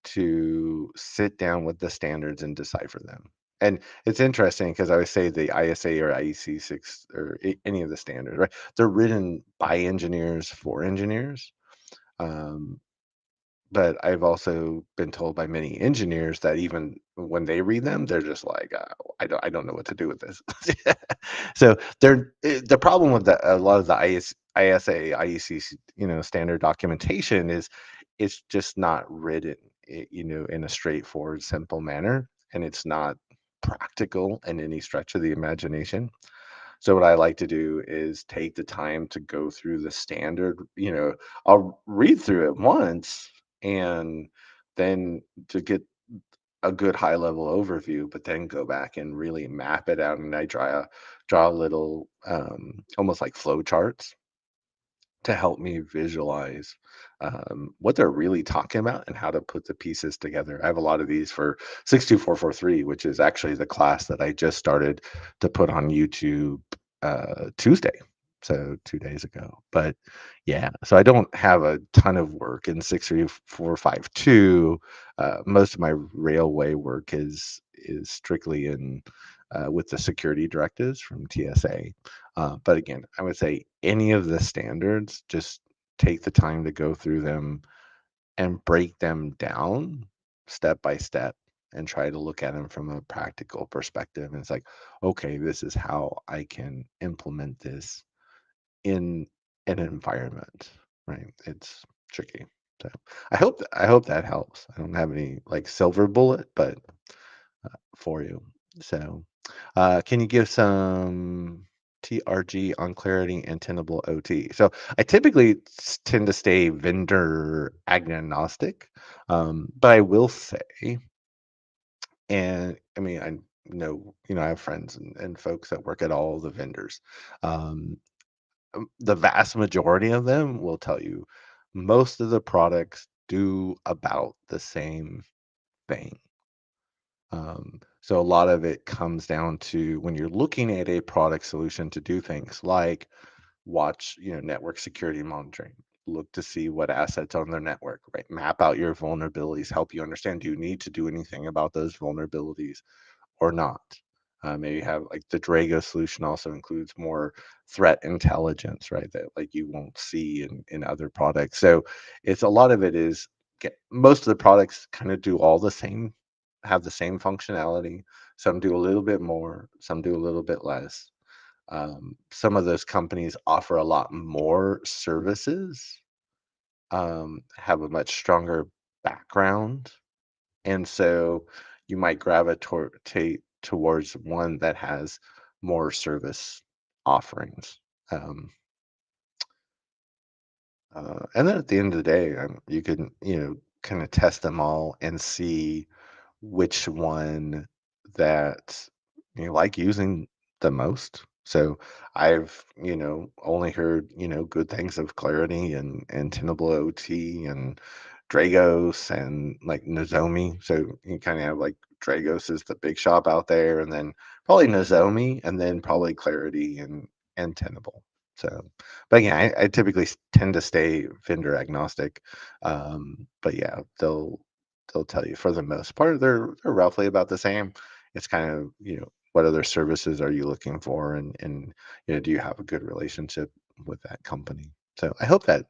to sit down with the standards and decipher them. And it's interesting because I would say the ISA or IEC 6 or any of the standards, right? They're written by engineers for engineers. Um, but I've also been told by many engineers that even when they read them, they're just like, I don't know what to do with this. So the problem with a lot of the ISA, IEC, standard documentation is it's just not written, in a straightforward, simple manner, and it's not practical in any stretch of the imagination. So what I like to do is take the time to go through the standard, I'll read through it once and then to get a good high level overview, but then go back and really map it out. And I draw a little almost like flow charts to help me visualize what they're really talking about and how to put the pieces together. I have a lot of these for 62443, which is actually the class that I just started to put on YouTube Tuesday. So 2 days ago. But yeah, so I don't have a ton of work in 63452. Most of my railway work is strictly in with the security directives from TSA. But again, I would say any of the standards, just take the time to go through them and break them down step by step and try to look at them from a practical perspective. And it's like, okay, this is how I can implement this in an environment, right? It's tricky. So I hope that helps. I don't have any like silver bullet, but for you. So, can you give some TRG on clarity and tenable OT? So, I typically tend to stay vendor agnostic, but I will say, and I mean, I know, I have friends and folks that work at all the vendors. Um, the vast majority of them will tell you most of the products do about the same thing. So a lot of it comes down to when you're looking at a product solution to do things like watch, network security monitoring, look to see what assets on their network, right? Map out your vulnerabilities, help you understand, do you need to do anything about those vulnerabilities or not? Maybe have like the Drago solution also includes more threat intelligence, right? That like you won't see in other products. So it's a lot of it is most of the products kind of do all the same, have the same functionality. Some do a little bit more, some do a little bit less. Some of those companies offer a lot more services, have a much stronger background, and so you might gravitate towards one that has more service offerings. Um, and then at the end of the day, you can, kind of test them all and see which one that you like using the most. So I've, only heard, good things of Clarity and Tenable OT and Dragos and like Nozomi. So you kind of have like Dragos is the big shop out there, and then probably Nozomi, and then probably Clarity and tenable. So, but again, I typically tend to stay vendor agnostic. But yeah, they'll tell you for the most part they're roughly about the same. It's kind of, what other services are you looking for, and do you have a good relationship with that company? So I hope that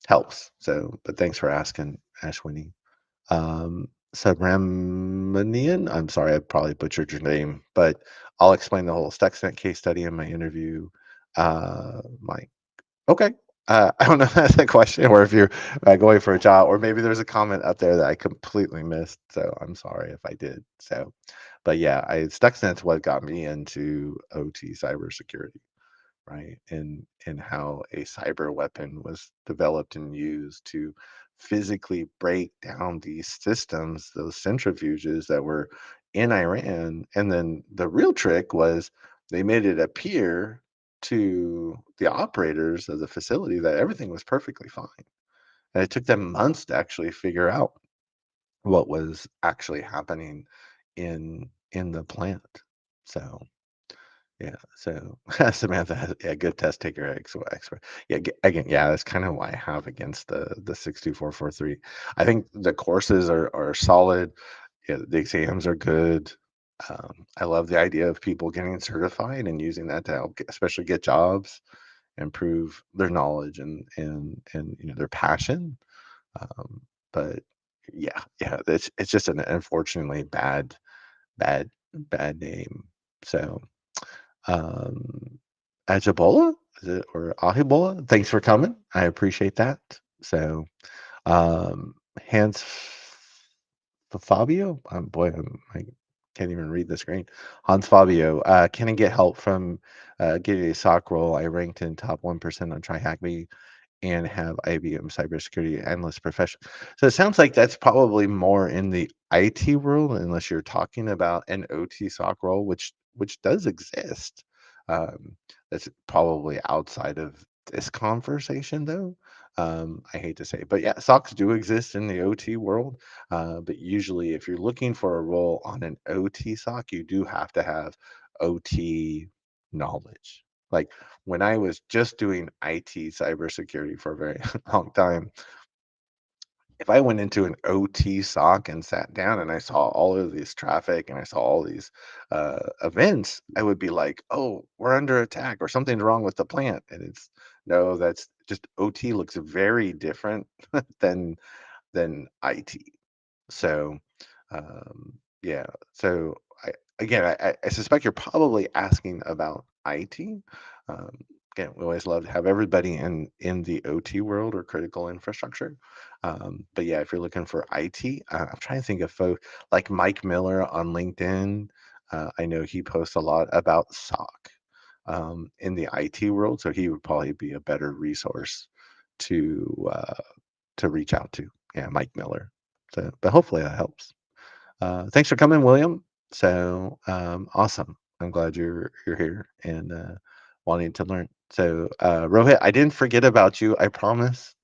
helps. So, but thanks for asking, Ashwini. Subramanian, I'm sorry, I probably butchered your name, but I'll explain the whole Stuxnet case study in my interview. My Okay. I don't know if that's a question or if you're going for a job, or maybe there's a comment up there that I completely missed. So I'm sorry if I did. So, but yeah, Stuxnet's what got me into OT cybersecurity, right? And how a cyber weapon was developed and used to physically break down these systems, those centrifuges that were in Iran. And then the real trick was they made it appear to the operators of the facility that everything was perfectly fine. And it took them months to actually figure out what was actually happening in the plant. So yeah, so Samantha has, yeah, good test taker expert. Yeah, again, yeah, that's kind of why I have against the 62443. I think the courses are solid. Yeah, the exams are good. I love the idea of people getting certified and using that to help, especially get jobs, improve their knowledge and their passion. Um, but yeah, it's just an unfortunately bad name. So. Um, Ajibola, is it, or Ahibola? Thanks for coming. I appreciate that. So, Hans Fabio, boy, I can't even read the screen. Hans Fabio, can I get help from getting a sock roll? I ranked in top 1% on TryHackMe and have IBM cybersecurity analyst profession. So it sounds like that's probably more in the IT world, unless you're talking about an OT SOC role, which does exist. That's probably outside of this conversation, though. I hate to say, but yeah, SOCs do exist in the OT world. But usually, if you're looking for a role on an OT SOC, you do have to have OT knowledge. Like when I was just doing IT cybersecurity for a very long time, if I went into an OT SOC and sat down and I saw all of this traffic and I saw all these events, I would be like, "Oh, we're under attack or something's wrong with the plant." And it's no, that's just OT looks very different than IT. So, yeah. So I suspect you're probably asking about IT. Um, Again, we always love to have everybody in the OT world or critical infrastructure. But yeah, if you're looking for IT, I'm trying to think of folks like Mike Miller on LinkedIn. I know he posts a lot about SOC in the IT world, so he would probably be a better resource to reach out to. Yeah, Mike Miller. So, but hopefully that helps. Thanks for coming, William. So awesome. I'm glad you're here and wanting to learn. So Rohit, I didn't forget about you. I promise.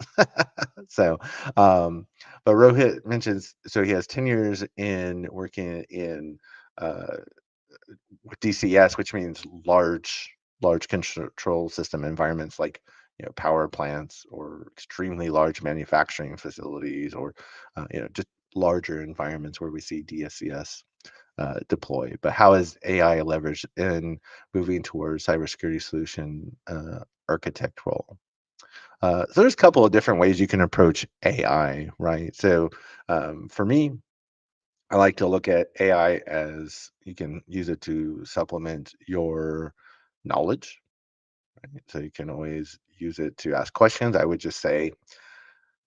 So, but Rohit mentions so he has 10 years in working in uh, with DCS, which means large control system environments like power plants or extremely large manufacturing facilities or just larger environments where we see DSCS deploy. But how is AI leveraged in moving towards cybersecurity solution architect role? So there's a couple of different ways you can approach AI, right? So for me, I like to look at AI as you can use it to supplement your knowledge. Right? So you can always use it to ask questions. I would just say,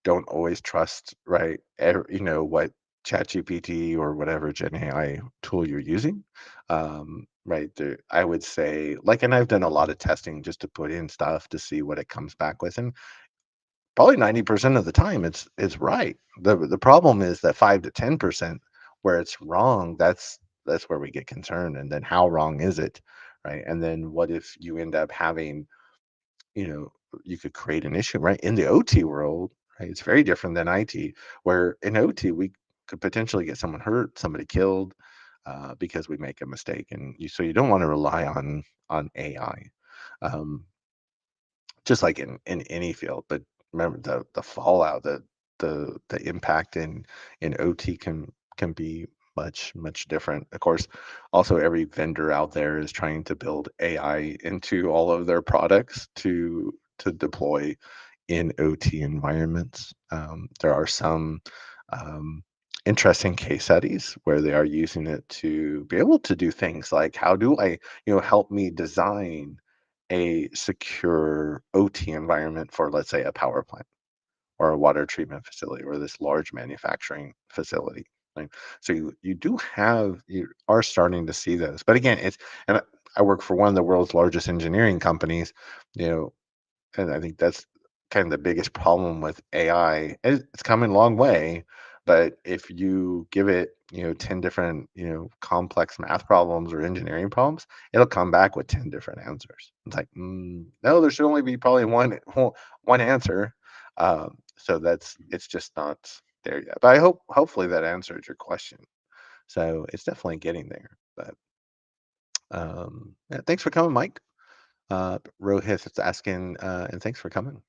don't always trust, right? What ChatGPT or whatever Gen AI tool you're using. Right. I would say, like, and I've done a lot of testing just to put in stuff to see what it comes back with. And probably 90% of the time it's right. The problem is that 5 to 10% where it's wrong, that's where we get concerned. And then how wrong is it? Right. And then what if you end up having, you know, you could create an issue, right? In the OT world, right? It's very different than IT, where in OT we could potentially get someone hurt, somebody killed. because we make a mistake, and so you don't want to rely on AI. Um, just like in any field. But remember the fallout, the impact in OT can be much different. Of course, also every vendor out there is trying to build AI into all of their products to deploy in OT environments. There are some um, interesting case studies where they are using it to be able to do things like, how do I, help me design a secure OT environment for, let's say, a power plant or a water treatment facility or this large manufacturing facility. Right? So you are starting to see those. But again, and I work for one of the world's largest engineering companies, you know, and I think that's kind of the biggest problem with AI. It's coming a long way, but if you give it, 10 different, complex math problems or engineering problems, it'll come back with 10 different answers. It's like, no, there should only be probably one answer. So it's just not there yet. But hopefully that answered your question. So it's definitely getting there. But yeah, thanks for coming, Mike. Rohit is asking, and thanks for coming.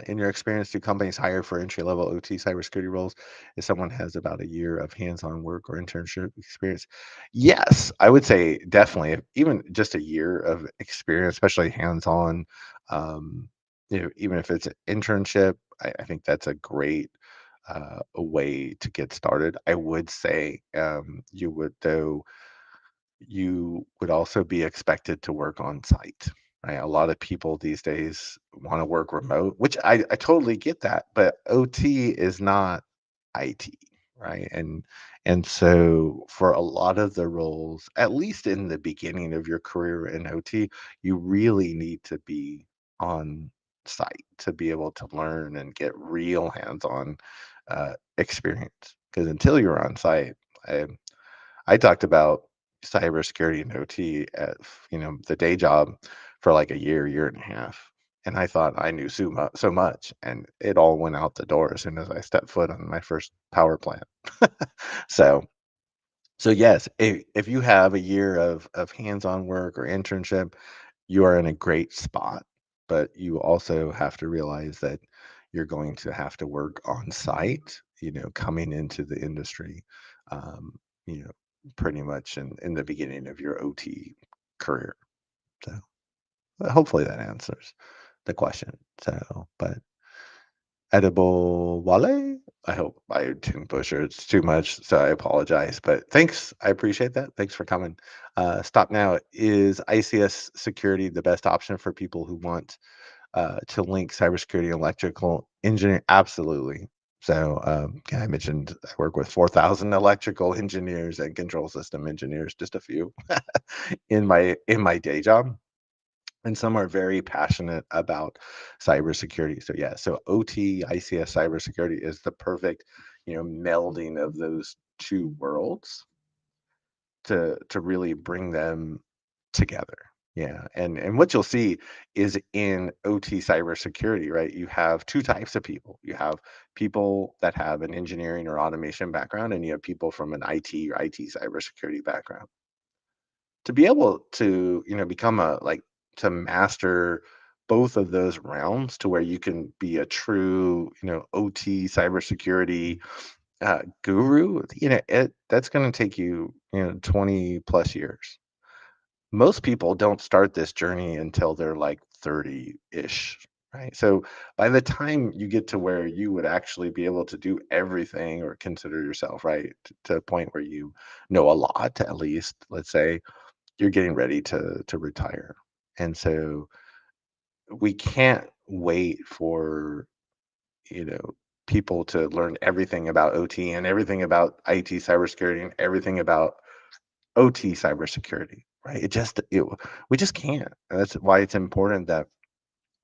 In your experience, do companies hire for entry-level OT cybersecurity roles if someone has about a year of hands-on work or internship experience? Yes, I would say definitely. Even just a year of experience, especially hands-on, um, even if it's an internship, I think that's a great a way to get started. I would say you would also be expected to work on site. Right? A lot of people these days want to work remote, which I totally get that, but OT is not IT, right? And so for a lot of the roles, at least in the beginning of your career in OT, you really need to be on site to be able to learn and get real hands-on experience. Because until you're on site, I talked about cybersecurity and OT at, the day job for like a year and a half. And I thought I knew so much, and it all went out the door as soon as I stepped foot on my first power plant. So, so yes, if you have a year of hands-on work or internship, you are in a great spot. But you also have to realize that you're going to have to work on site, coming into the industry, um, you know, pretty much in the beginning of your OT career. So but hopefully that answers the question. So, but edible wale. I hope I didn't butcher it too much, so I apologize. But thanks, I appreciate that. Thanks for coming. Stop now. Is ICS security the best option for people who want to link cybersecurity and electrical engineering? Absolutely. So, yeah, I mentioned I work with 4,000 electrical engineers and control system engineers, just a few in my day job, and some are very passionate about cybersecurity. So yeah, so OT, ICS, cybersecurity is the perfect, melding of those two worlds to really bring them together. Yeah, and what you'll see is in OT cybersecurity, right? You have two types of people. You have people that have an engineering or automation background, and you have people from an IT or IT cybersecurity background. To be able to, become to master both of those realms to where you can be a true, OT cybersecurity guru, that's going to take you, 20 plus years. Most people don't start this journey until they're like 30-ish, right? So by the time you get to where you would actually be able to do everything or consider yourself, right, to a point where you know a lot, at least, let's say, you're getting ready to retire. And so we can't wait for, you know, people to learn everything about OT and everything about IT cybersecurity and everything about OT cybersecurity, right? We just can't. And that's why it's important that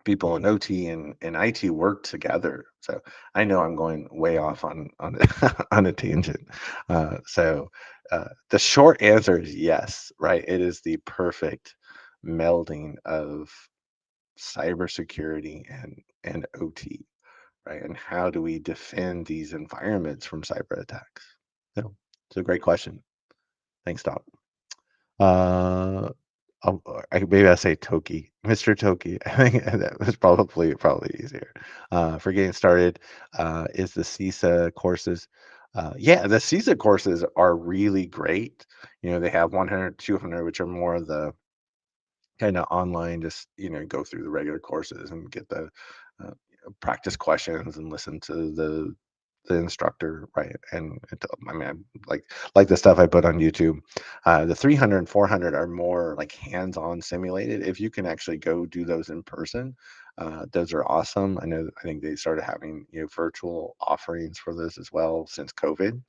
people in OT and IT work together. So I know I'm going way off on on a tangent. The short answer is yes, right? It is the perfect melding of cybersecurity and OT, right? And how do we defend these environments from cyber attacks? So it's a great question. Thanks, Doc. Uh, maybe I say Toki, Mr. Toki. I think that was probably easier. For getting started, is the CISA courses. Yeah, the CISA courses are really great. They have 100, 200, which are more of the kind of online, just go through the regular courses and get the practice questions and listen to the instructor, right? I mean, like the stuff I put on YouTube. The 300 and 400 are more like hands-on simulated. If you can actually go do those in person, those are awesome. I think they started having virtual offerings for this as well since COVID.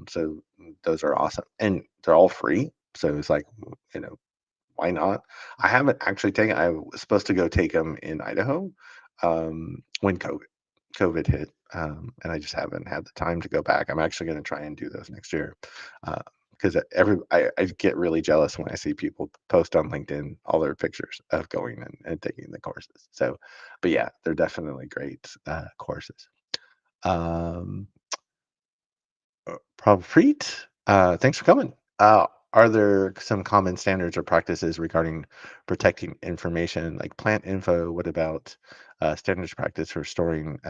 So those are awesome, and they're all free. So it's like, you know why not? I haven't actually taken I was supposed to go take them in Idaho, when COVID hit, and I just haven't had the time to go back. I'm actually gonna try and do those next year, because I get really jealous when I see people post on LinkedIn all their pictures of going and taking the courses. So, but yeah, they're definitely great, courses. Um Preet, thanks for coming. Are there some common standards or practices regarding protecting information, like plant info? What about standards practice for storing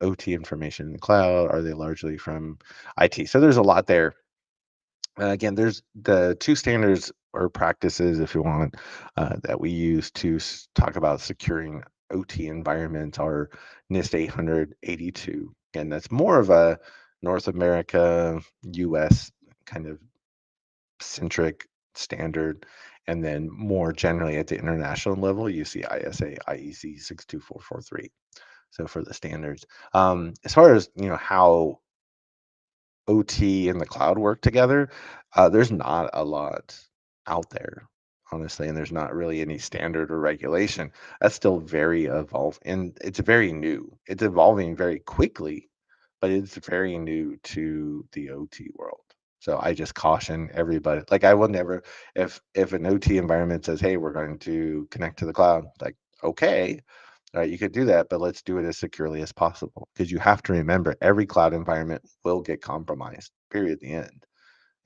OT information in the cloud? Are they largely from IT? So there's a lot there. Again, there's the two standards or practices, if you want, that we use to talk about securing OT environments are NIST 882. Again, that's more of a North America, US kind of centric standard. And then more generally at the international level, you see ISA, IEC 62443. So for the standards, as far as how OT and the cloud work together, there's not a lot out there, honestly, and there's not really any standard or regulation. That's still very evolved, and it's very new. It's evolving very quickly, but it's very new to the OT world. So I just caution everybody. Like I will never, if an OT environment says, "Hey, we're going to connect to the cloud," like okay, you could do that, but let's do it as securely as possible because you have to remember every cloud environment will get compromised, period, the end.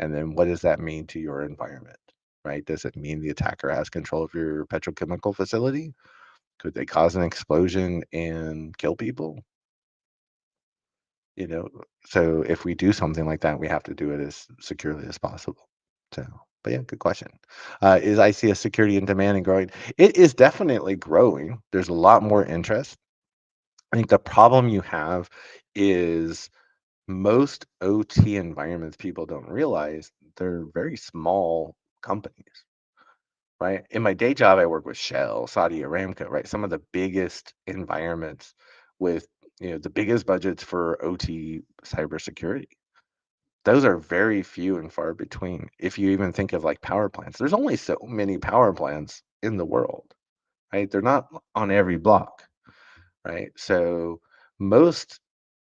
And then what does that mean to your environment, right? Does it mean the attacker has control of your petrochemical facility? Could they cause an explosion and kill people? You know, so if we do something like that, we have to do it as securely as possible. So, but yeah, good question. Is ICS security in demand and growing? It is definitely growing. There's a lot more interest. I think the problem you have is most OT environments, people don't realize they're very small companies, right? In my day job, I work with Shell, Saudi Aramco, right? Some of the biggest environments with the biggest budgets for OT cybersecurity. Those are very few and far between. If you even think of like power plants, there's only so many power plants in the world, right? They're not on every block, right? So most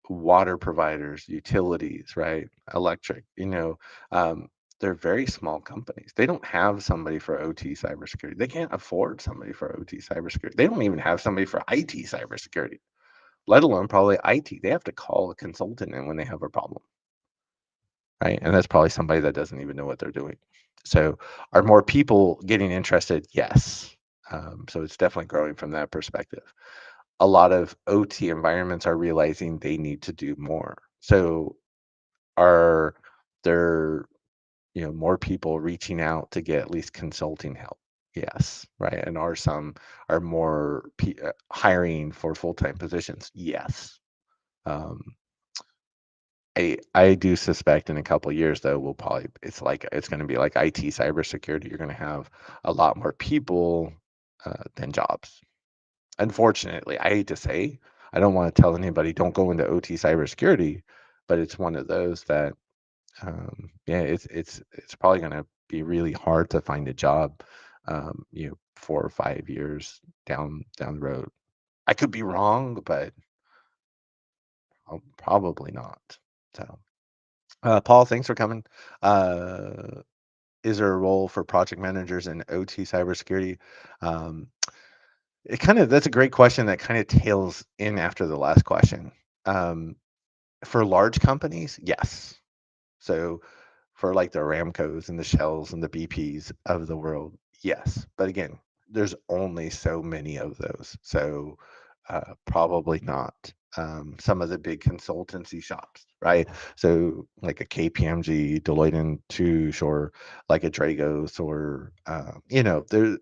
water providers, utilities, right? Electric, they're very small companies. They don't have somebody for OT cybersecurity. They can't afford somebody for OT cybersecurity. They don't even have somebody for IT cybersecurity, let alone probably IT. They have to call a consultant in when they have a problem, right? And that's probably somebody that doesn't even know what they're doing. So, are more people getting interested? Yes. So it's definitely growing from that perspective. A lot of OT environments are realizing they need to do more. So are there, more people reaching out to get at least consulting help? Yes, right. And are more hiring for full-time positions? Yes. Um, I do suspect in a couple of years though, it's going to be like IT cybersecurity. You're going to have a lot more people than jobs. Unfortunately, I hate to say, I don't want to tell anybody don't go into OT cybersecurity, but it's one of those that, yeah, it's probably going to be really hard to find a job, 4 or 5 years down the road. I could be wrong, but probably not. So, Paul, thanks for coming. Uh, is there a role for project managers in OT cybersecurity? Um, that's a great question that kind of tails in after the last question. Um, for large companies, yes. So for like the Aramcos and the Shells and the BPs of the world, yes. But again, there's only so many of those. So probably not. Some of the big consultancy shops, right? So like a KPMG, Deloitte and Touche, or like a Dragos, or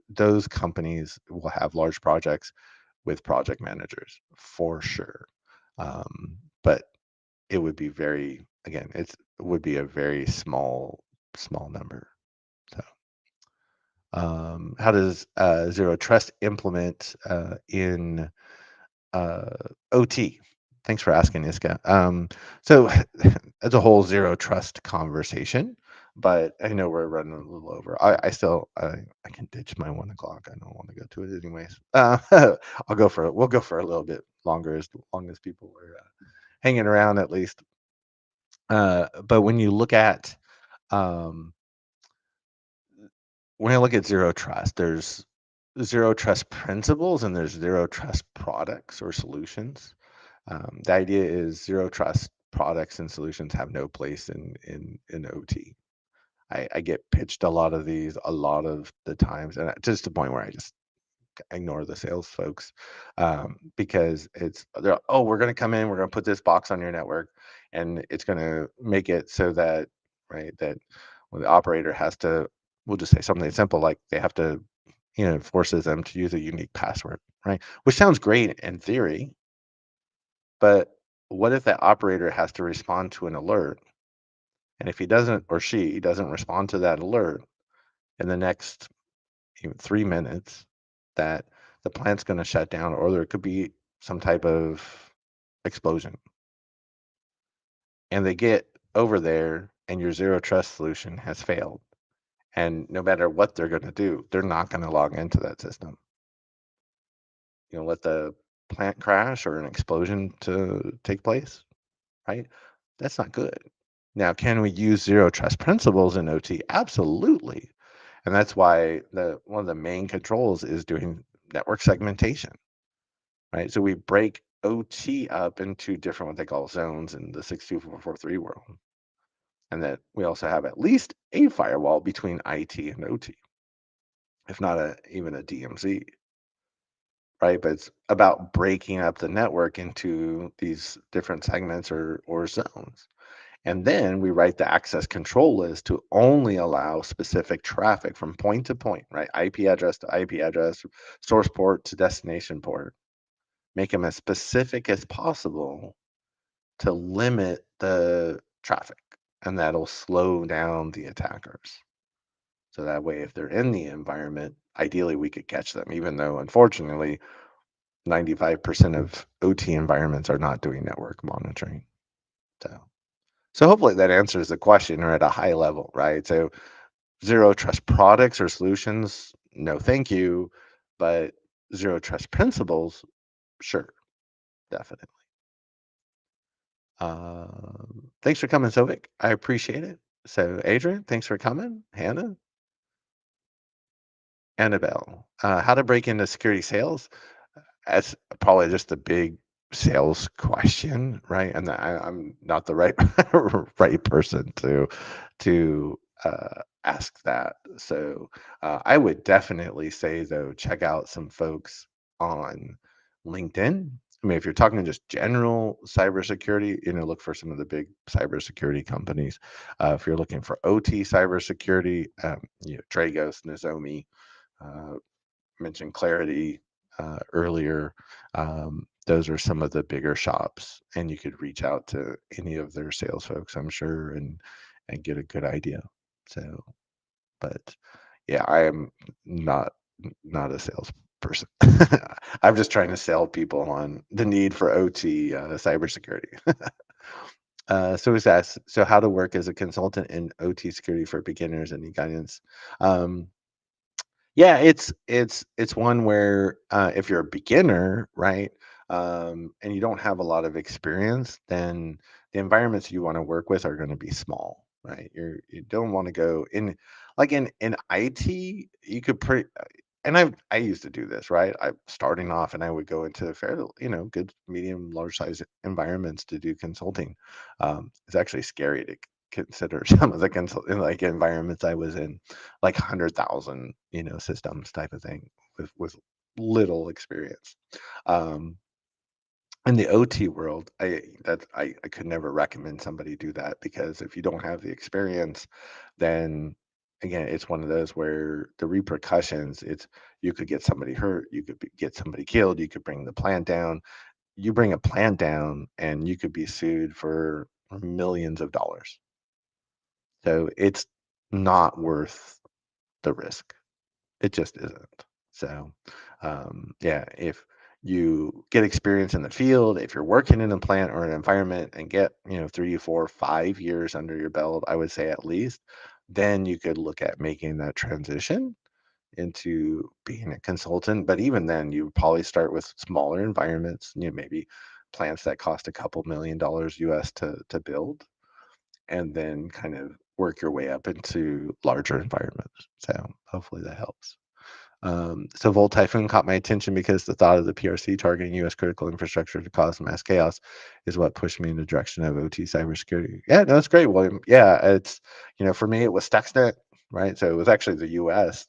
those companies will have large projects with project managers for sure. But it would be very, again, it would be a very small number. So, how does Zero Trust implement in uh, OT? Thanks for asking, Iska. So it's a whole Zero Trust conversation, but I know we're running a little over. I can ditch my 1 o'clock. I don't want to go to it anyways. We'll go for a little bit longer, as long as people are hanging around at least. But um, when I look at Zero Trust, there's Zero Trust principles and there's Zero Trust products or solutions. The idea is Zero Trust products and solutions have no place in OT. I get pitched a lot of these a lot of the times, and just to the point where I just ignore the sales folks, because they're, oh, we're going to come in, we're going to put this box on your network, and it's going to make it so that, right, that when the operator has to, we'll just say something simple like they have to, forces them to use a unique password, right? Which sounds great in theory, but what if that operator has to respond to an alert, and if he doesn't, or she doesn't respond to that alert in the next even 3 minutes, that the plant's going to shut down, or there could be some type of explosion. And they get over there, and your Zero Trust solution has failed. And no matter what they're going to do, they're not going to log into that system. Let the plant crash or an explosion to take place, right? That's not good. Now, can we use Zero Trust principles in OT? Absolutely. And that's why one of the main controls is doing network segmentation, right? So we break OT up into different, what they call zones in the 62443 world. And that we also have at least a firewall between IT and OT, if not even a DMZ, right? But it's about breaking up the network into these different segments or zones. And then we write the access control list to only allow specific traffic from point to point, right? IP address to IP address, source port to destination port. Make them as specific as possible to limit the traffic, and that'll slow down the attackers. So that way, if they're in the environment, ideally we could catch them, even though unfortunately 95% of OT environments are not doing network monitoring. So hopefully that answers the question, or at a high level, right? So Zero Trust products or solutions, no thank you, but Zero Trust principles, sure, definitely. Thanks for coming, Sovik. I appreciate it. So, Adrian, thanks for coming. Hannah, Annabelle, how to break into security sales? That's probably just a big sales question, right? And I'm not the right right person to ask that. So I would definitely say, though, check out some folks on LinkedIn. I mean, if you're talking just general cybersecurity, look for some of the big cybersecurity companies. If you're looking for OT cybersecurity, Dragos, Nozomi, uh, mentioned Clarity earlier. Those are some of the bigger shops, and you could reach out to any of their sales folks, I'm sure, and get a good idea. So, but yeah, I am not a salesperson. I'm just trying to sell people on the need for OT cybersecurity. So is that so? How to work as a consultant in OT security for beginners? Any guidance? Um, Yeah, it's one where, if you're a beginner, right, and you don't have a lot of experience, then the environments you wanna work with are gonna be small, right? You don't wanna go in, like, in IT, you could and I used to do this, right? I starting off, and I would go into fairly, good, medium, large size environments to do consulting. It's actually scary to consider some of the like environments I was in, like 100,000, systems type of thing with little experience. Um, in the OT world, I could never recommend somebody do that, because if you don't have the experience, then again, it's one of those where the repercussions, it's you could get somebody hurt, you could get somebody killed, you could bring the plant down. You bring a plant down and you could be sued for millions of dollars. So it's not worth the risk. It just isn't. So, yeah, if you get experience in the field, if you're working in a plant or an environment and get, 3, 4, 5 years under your belt, I would say at least, then you could look at making that transition into being a consultant. But even then, you would probably start with smaller environments, maybe plants that cost a couple $1 million US to build, and then kind of work your way up into larger environments. So hopefully that helps. So Volt Typhoon caught my attention because the thought of the PRC targeting U.S. critical infrastructure to cause mass chaos is what pushed me in the direction of OT cybersecurity. Yeah, no, that's great, William. Yeah, it's for me it was Stuxnet, right? So it was actually the U.S.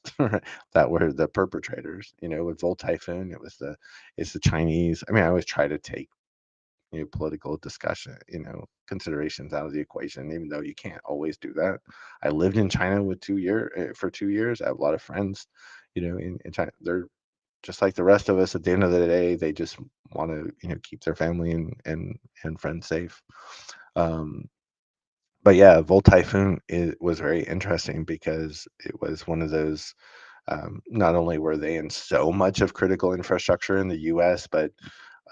that were the perpetrators. With Volt Typhoon, it's the Chinese. I mean, I always try to take political discussion, considerations out of the equation, even though you can't always do that. I lived in China for 2 years. I have a lot of friends, in China. They're just like the rest of us. At the end of the day, they just want to, keep their family and friends safe. Um, but yeah, Volt Typhoon was very interesting because it was one of those. Not only were they in so much of critical infrastructure in the U.S., but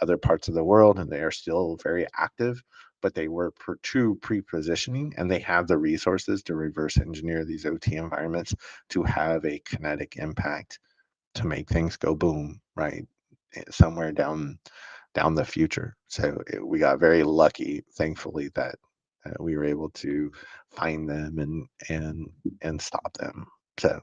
other parts of the world, and they are still very active. But they were true pre-positioning, and they have the resources to reverse engineer these OT environments to have a kinetic impact to make things go boom, right? Somewhere down the future. So we got very lucky, thankfully, that we were able to find them and stop them. So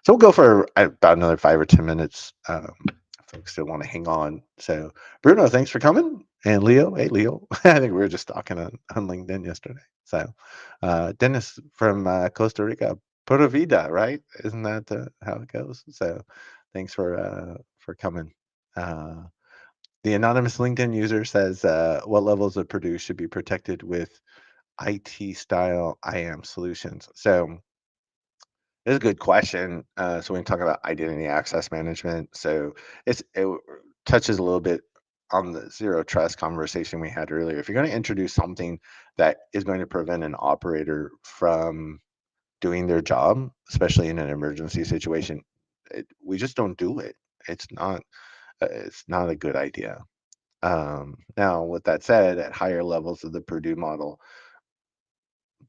we'll go for about another 5 or 10 minutes. Folks still want to hang on. So Bruno, thanks for coming. And Leo, hey Leo, I think we were just talking on LinkedIn yesterday. So Dennis from Costa Rica, Pura Vida, right? Isn't that how it goes? So thanks for coming. Uh, the anonymous LinkedIn user says, what levels of Purdue should be protected with IT style IAM solutions? So it's a good question. So when we talk about identity access management, so it touches a little bit on the zero trust conversation we had earlier. If you're going to introduce something that is going to prevent an operator from doing their job, especially in an emergency situation, we just don't do it. It's not a good idea. Now, with that said, at higher levels of the Purdue model,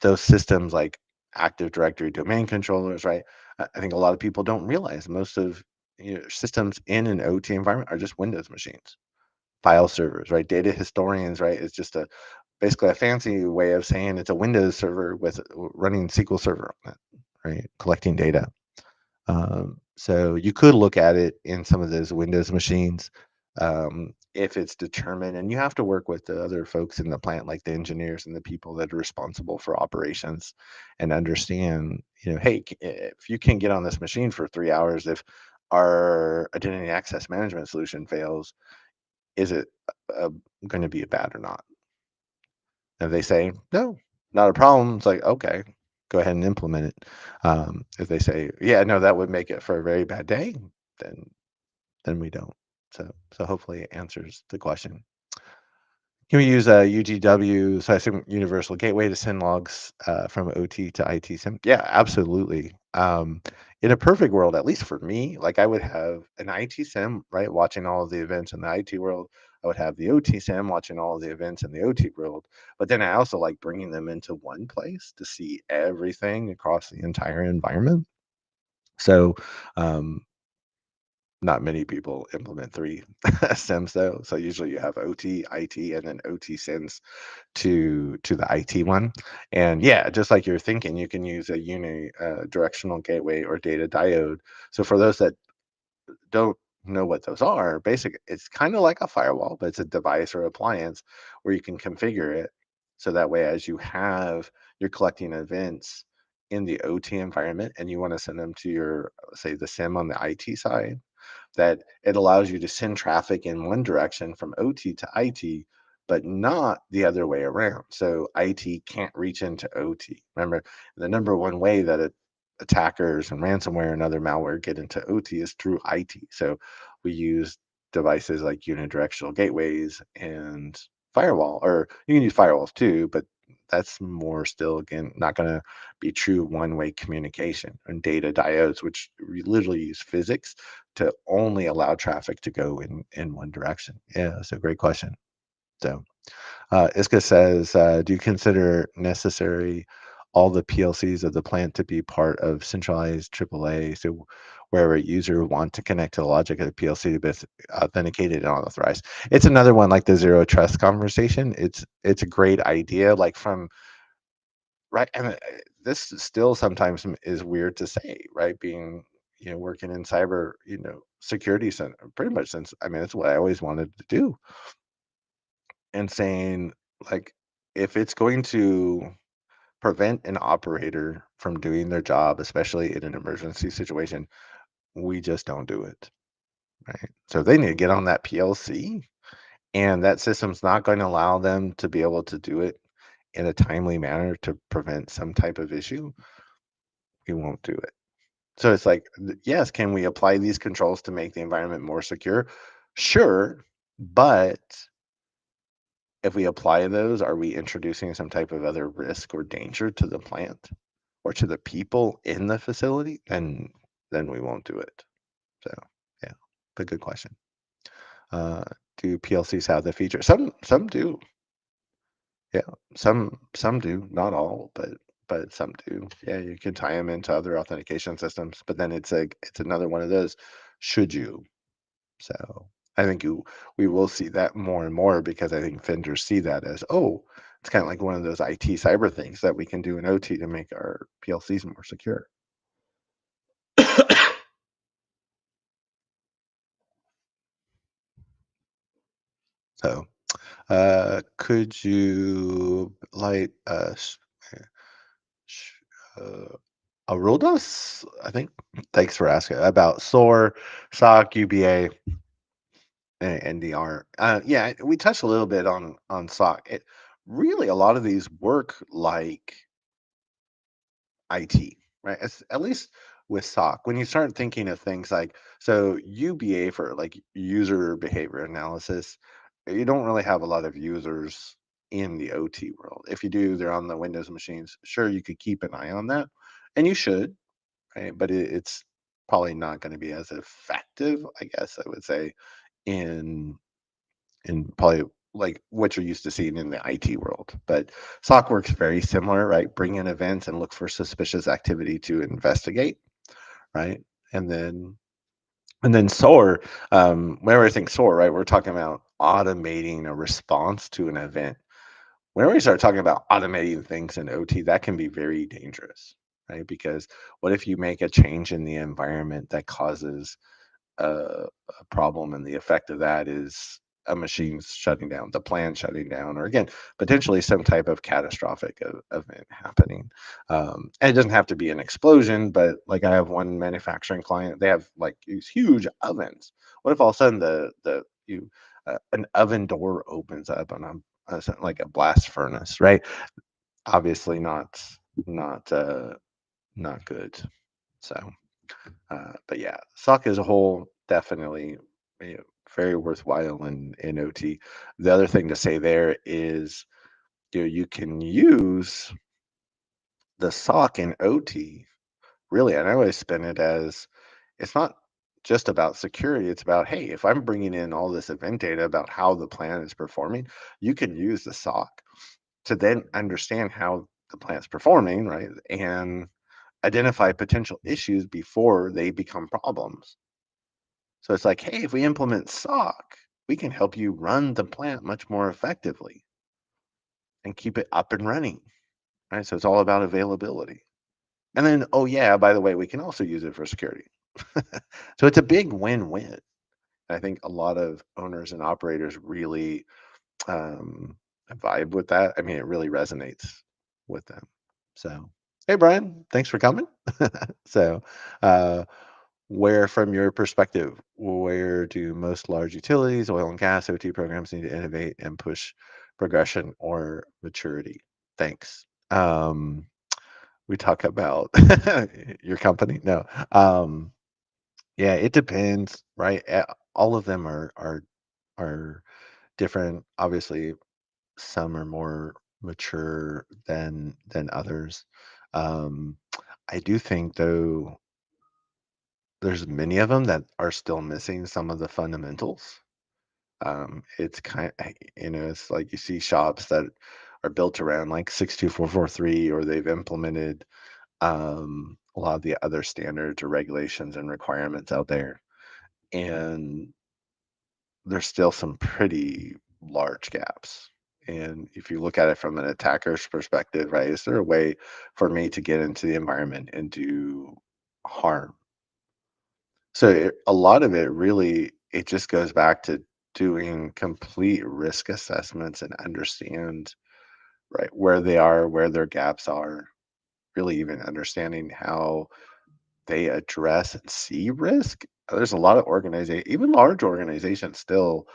those systems like Active Directory domain controllers, right? I think a lot of people don't realize most of systems in an OT environment are just Windows machines, file servers, right? Data historians, right? Is just basically a fancy way of saying it's a Windows server with running SQL Server on it, right? Collecting data. So you could look at it in some of those Windows machines, if it's determined, and you have to work with the other folks in the plant, like the engineers and the people that are responsible for operations, and understand, hey, if you can get on this machine for 3 hours, if our identity access management solution fails, is it going to be bad or not? If they say no, not a problem, it's like, okay, go ahead and implement it. If they say, yeah, no, that would make it for a very bad day, then we don't. So hopefully it answers the question. Can we use a UGW, so I assume Universal Gateway, to send logs from OT to IT sim? Yeah, absolutely. In a perfect world, at least for me, like I would have an IT sim, right, watching all of the events in the IT world. I would have the OT sim watching all of the events in the OT world. But then I also like bringing them into one place to see everything across the entire environment. So, um, not many people implement three SIMs though. So usually you have OT, IT, and then OT SIMs to the IT one. And yeah, just like you're thinking, you can use a directional gateway or data diode. So for those that don't know what those are, basically it's kind of like a firewall, but it's a device or appliance where you can configure it. So that way, as you have you're collecting events in the OT environment and you want to send them to your, say, the SIM on the IT side, that it allows you to send traffic in one direction from OT to IT, but not the other way around. So IT can't reach into OT. Remember, the number one way that attackers and ransomware and other malware get into OT is through IT. So we use devices like unidirectional gateways and firewall, or you can use firewalls too, but that's more still, again, not going to be true one-way communication, and data diodes, which we literally use physics to only allow traffic to go in one direction. Yeah, that's a great question. So, Iska says, do you consider necessary all the PLCs of the plant to be part of centralized AAA? So, where a user want to connect to the logic of the PLC to be authenticated and authorized. It's another one like the zero trust conversation. It's a great idea, like from right, and this still sometimes is weird to say, right? Being, working in cyber, security center pretty much since, I mean, it's what I always wanted to do, and saying, like, if it's going to prevent an operator from doing their job, especially in an emergency situation, we just don't do it, right? So they need to get on that PLC, and that system's not going to allow them to be able to do it in a timely manner to prevent some type of issue, we won't do it. So it's like, yes, can we apply these controls to make the environment more secure? Sure, but if we apply those, are we introducing some type of other risk or danger to the plant or to the people in the facility? Then we won't do it. So yeah, but good question. Uh, do PLCs have the feature? Some do. Yeah, some do, not all, but some do. Yeah, you can tie them into other authentication systems, but then it's another one of those. Should you? So I think we will see that more and more because I think vendors see that as, oh, it's kind of like one of those IT cyber things that we can do in OT to make our PLCs more secure. So could you light sh- uh, Aruldos, I think. Thanks for asking about SOAR, SOC, UBA, and NDR. Yeah, we touched a little bit on SOC. Really, a lot of these work like IT, right? At least with SOC, when you start thinking of things like, so UBA for like user behavior analysis, you don't really have a lot of users in the OT world. If you do, they're on the Windows machines. Sure, you could keep an eye on that, and you should, right? But it's probably not going to be as effective, I guess I would say, in probably like what you're used to seeing in the IT world. But SOC works very similar, right? Bring in events and look for suspicious activity to investigate, right? And then SOAR, whenever I think SOAR, right, we're talking about automating a response to an event. Whenever we start talking about automating things in OT, that can be very dangerous, right? Because what if you make a change in the environment that causes a problem, and the effect of that is a machine shutting down, the plant shutting down, or again, potentially some type of catastrophic event happening. And it doesn't have to be an explosion, but like I have one manufacturing client, they have like these huge ovens. What if all of a sudden an oven door opens up on like a blast furnace, right? Obviously not not good. So. But yeah, SOC as a whole, definitely, very worthwhile in OT. The other thing to say there is, you can use the SOC in OT, really, and I always spin it as, it's not just about security. It's about, hey, if I'm bringing in all this event data about how the plant is performing, you can use the SOC to then understand how the plant's performing, right? And identify potential issues before they become problems. So it's like, hey, if we implement SOC, we can help you run the plant much more effectively and keep it up and running. Right. So it's all about availability. And then, oh, yeah, by the way, we can also use it for security. So it's a big win win. I think a lot of owners and operators really um, vibe with that. I mean, it really resonates with them. So, hey, Brian, thanks for coming. So, uh, where, from your perspective, where do most large utilities, oil and gas, OT programs need to innovate and push progression or maturity? Thanks. We talk about your company. No, yeah, it depends, right? All of them are different. Obviously, some are more mature than others. Um, I do think, though, there's many of them that are still missing some of the fundamentals. It's it's like you see shops that are built around like 62443, or they've implemented a lot of the other standards or regulations and requirements out there. And there's still some pretty large gaps. And if you look at it from an attacker's perspective, right, is there a way for me to get into the environment and do harm? So a lot of it really, it just goes back to doing complete risk assessments and understand, right, where they are, where their gaps are, really even understanding how they address and see risk. There's a lot of organization, even large organizations, still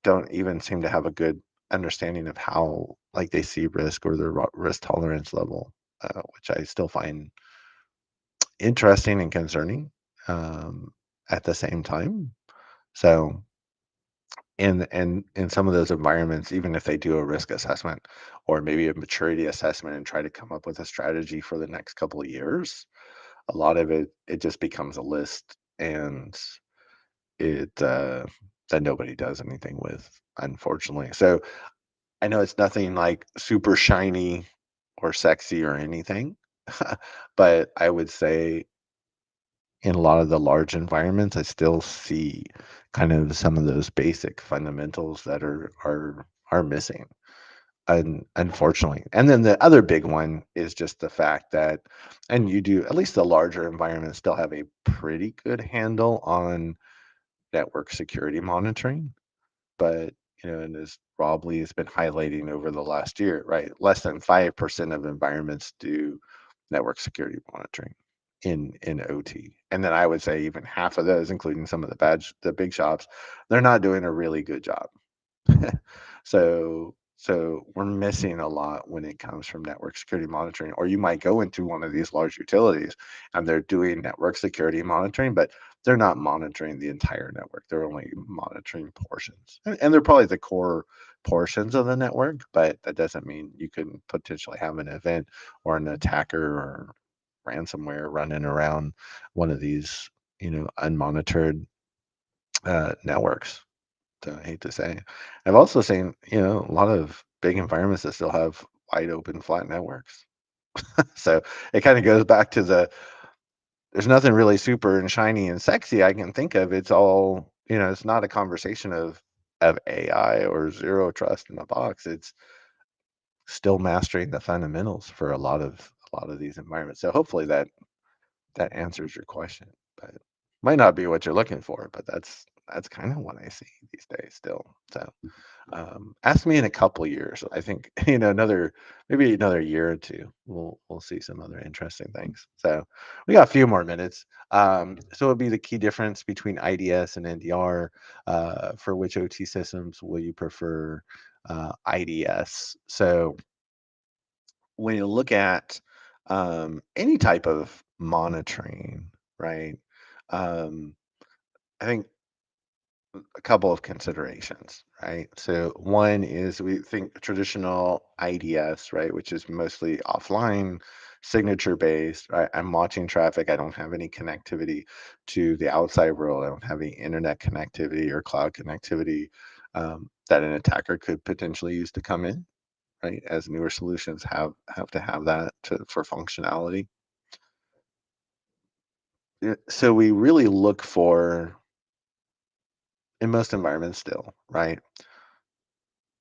don't even seem to have a good understanding of how, like, they see risk or their risk tolerance level, which I still find interesting and concerning, um, at the same time. So, in some of those environments, even if they do a risk assessment or maybe a maturity assessment and try to come up with a strategy for the next couple of years, a lot of it just becomes a list, and it that nobody does anything with, unfortunately. So I know it's nothing like super shiny or sexy or anything, but I would say in a lot of the large environments, I still see kind of some of those basic fundamentals that are missing, unfortunately. And then the other big one is just the fact that, and you do, at least the larger environments still have a pretty good handle on network security monitoring. But, and as probably has been highlighting over the last year, right? Less than 5% of environments do network security monitoring in OT. And then I would say even half of those, including some of the big shops, they're not doing a really good job. So we're missing a lot when it comes from network security monitoring. Or you might go into one of these large utilities and they're doing network security monitoring, but they're not monitoring the entire network. They're only monitoring portions. And they're probably the core portions of the network, but that doesn't mean you can potentially have an event or an attacker or ransomware running around one of these, unmonitored networks. I hate to say. I've also seen, a lot of big environments that still have wide open flat networks. So it kind of goes back to there's nothing really super and shiny and sexy I can think of. It's all, it's not a conversation of AI or zero trust in a box. It's still mastering the fundamentals for a lot of these environments. So hopefully that answers your question, but might not be what you're looking for, but that's kind of what I see these days still. So ask me in a couple years. I think maybe another year or two. We'll see some other interesting things. So we got a few more minutes. So it'll be the key difference between IDS and NDR. For which OT systems will you prefer? IDS. So when you look at any type of monitoring, right? Um, I think a couple of considerations, right? So one is we think traditional IDS, right, which is mostly offline, signature based. Right? I'm watching traffic. I don't have any connectivity to the outside world. I don't have any internet connectivity or cloud connectivity that an attacker could potentially use to come in. Right, as newer solutions have to have that for functionality. So we really look for, in most environments still, right,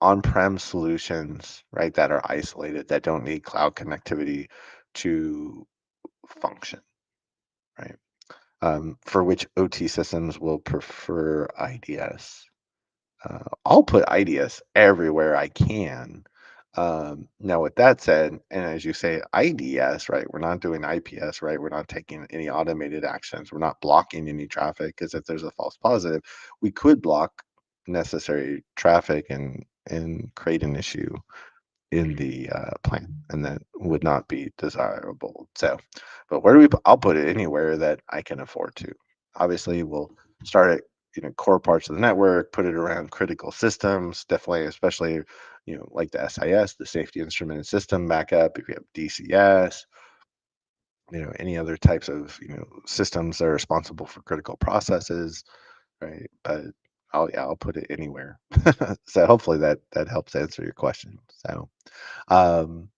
on-prem solutions, right, that are isolated, that don't need cloud connectivity to function, right? For which OT systems will prefer IDS. I'll put IDS everywhere I can, Now, with that said, and as you say, IDS, right? We're not doing IPS, right? We're not taking any automated actions. We're not blocking any traffic because if there's a false positive, we could block necessary traffic and create an issue in the plant, and that would not be desirable. So, but where do we? I'll put it anywhere that I can afford to. Obviously, we'll start at core parts of the network, put it around critical systems, definitely, especially like the SIS, the safety instrument and system backup. If you have DCS, any other types of systems that are responsible for critical processes, right? But I'll put it anywhere. So hopefully that helps answer your question. So. Um,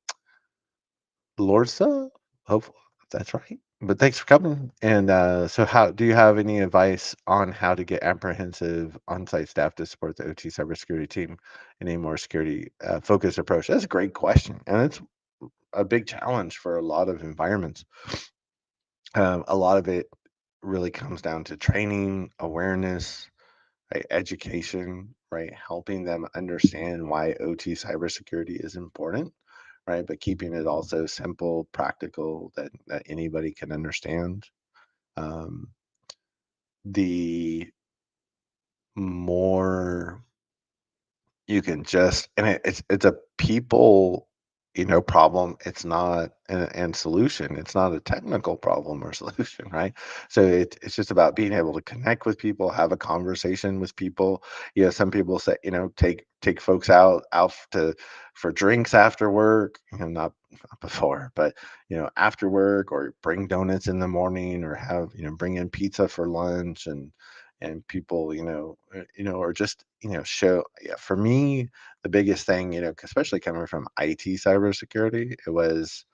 Lordsa? Hopefully that's right. But thanks for coming. And so, how do you have any advice on how to get apprehensive on-site staff to support the OT cybersecurity team in a more security focused approach? That's a great question, and it's a big challenge for a lot of environments. A lot of it really comes down to training, awareness, right, education, right, helping them understand why OT cybersecurity is important, right, but keeping it also simple, practical, that anybody can understand. Um, the more you can just and it's a people, problem. It's not and solution. It's not a technical problem or solution, right? So it's just about being able to connect with people, have a conversation with people. Some people say, take folks out to for drinks after work, not before, but after work, or bring donuts in the morning, or have, bring in pizza for lunch, and people, or just, show. Yeah, for me, the biggest thing, especially coming from IT cybersecurity, it was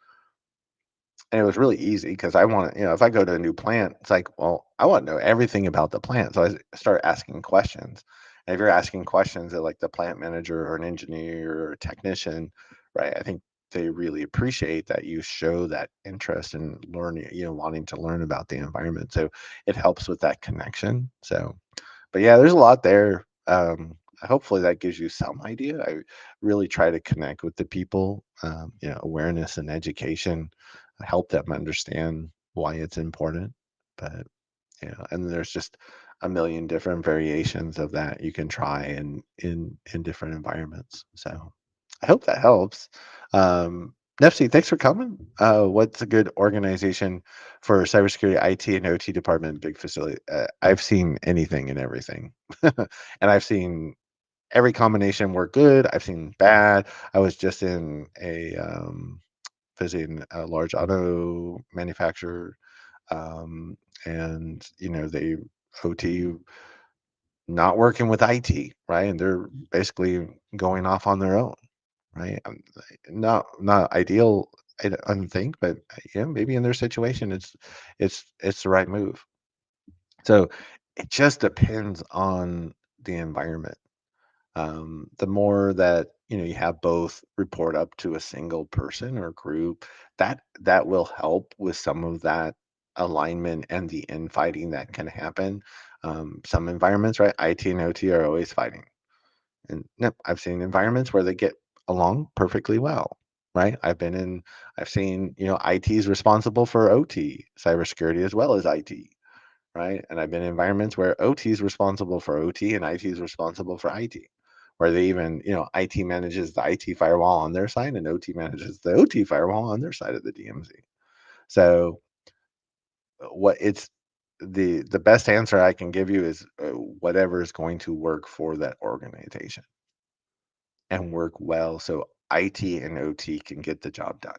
really easy because I want to, if I go to a new plant, it's like, well, I want to know everything about the plant. So I start asking questions. And if you're asking questions at like the plant manager or an engineer or a technician, right, I think they really appreciate that you show that interest in learning, wanting to learn about the environment. So it helps with that connection. So, but yeah, there's a lot there. Hopefully that gives you some idea. I really try to connect with the people, awareness and education, help them understand why it's important. But and there's just a million different variations of that you can try in different environments. So I hope that helps. Nefsi, thanks for coming. What's a good organization for cybersecurity, IT, and OT department, big facility? I've seen anything and everything, and I've seen every combination work good. I've seen bad. I was just in visiting a large auto manufacturer, um, and they OT not working with IT, right? And they're basically going off on their own, right? Not ideal, I don't think, but maybe in their situation, it's the right move. So it just depends on the environment. The more that you have both report up to a single person or group, that will help with some of that alignment and the infighting that can happen. Some environments, right, IT and OT are always fighting, and no, I've seen environments where they get along perfectly well, right? I've seen, IT is responsible for OT cybersecurity as well as IT, right? And I've been in environments where OT is responsible for OT and IT is responsible for IT, where they even, IT manages the IT firewall on their side and OT manages the OT firewall on their side of the DMZ. So what it's the best answer I can give you is whatever is going to work for that organization and work well so IT and OT can get the job done.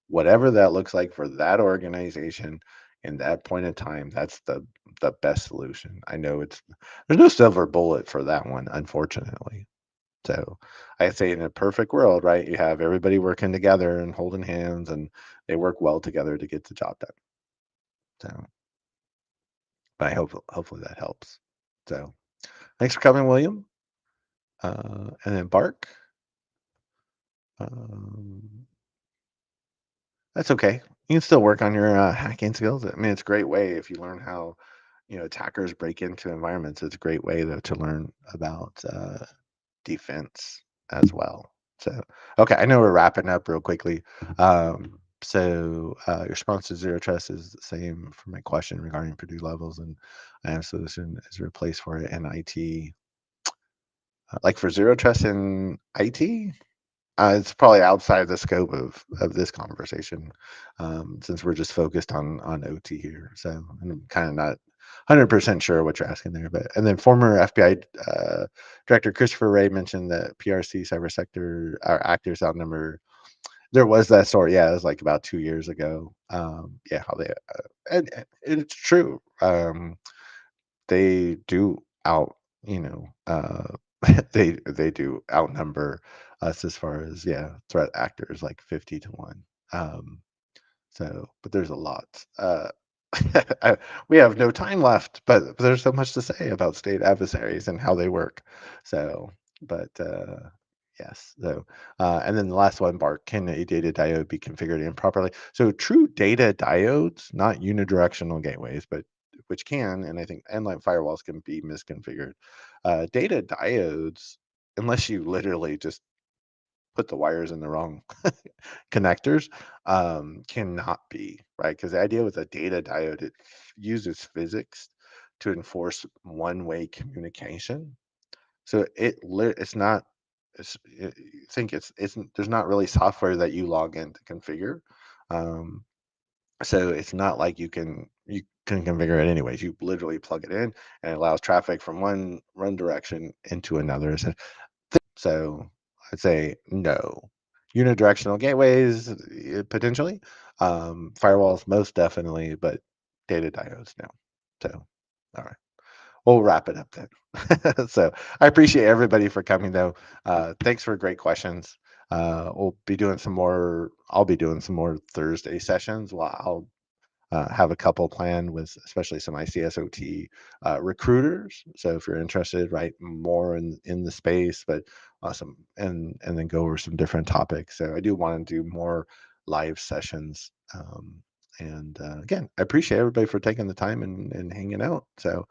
Whatever that looks like for that organization in that point in time, that's the best solution. I know there's no silver bullet for that one, unfortunately. So I say in a perfect world, right, you have everybody working together and holding hands and they work well together to get the job done. So, but I hope hopefully that helps. So thanks for coming, William. And then Bark. Um, that's okay. You can still work on your hacking skills. I mean, it's a great way if you learn how attackers break into environments. It's a great way though to learn about defense as well. So, okay, I know we're wrapping up real quickly. Your response to zero trust is the same for my question regarding Purdue levels, and I have solution is replaced for it in IT. Like for zero trust in IT, it's probably outside the scope of this conversation, since we're just focused on OT here. So I'm kind of not 100% sure what you're asking there. But and then former FBI Director Christopher Wray mentioned that PRC cyber sector actors outnumber. There was that story, yeah, it was like about 2 years ago. Yeah, how they and it's true. They do out, you know, they do outnumber us as far as, yeah, threat actors, like 50 to 1. Um, but there's a lot. I we have no time left, but there's so much to say about state adversaries and how they work. So, but, yes, and then the last one, Bart, can a data diode be configured improperly? So true data diodes, not unidirectional gateways, but which can, and I think inline firewalls can be misconfigured. Data diodes, unless you literally just put the wires in the wrong connectors, cannot be, right? Because the idea with a data diode, it uses physics to enforce one-way communication. So it's not. Think it's there's not really software that you log in to configure. Um, so it's not like you can configure it anyways. You literally plug it in and it allows traffic from one direction into another. So I'd say no. Unidirectional gateways, potentially. Firewalls, most definitely, but data diodes, no. So, all right. We'll wrap it up then. So I appreciate everybody for coming, though. Thanks for great questions. I'll be doing some more Thursday sessions. Well, I'll have a couple planned with especially some ICSOT recruiters. So if you're interested, right, more in the space, but awesome, and then go over some different topics. So I do want to do more live sessions. And again, I appreciate everybody for taking the time and hanging out. So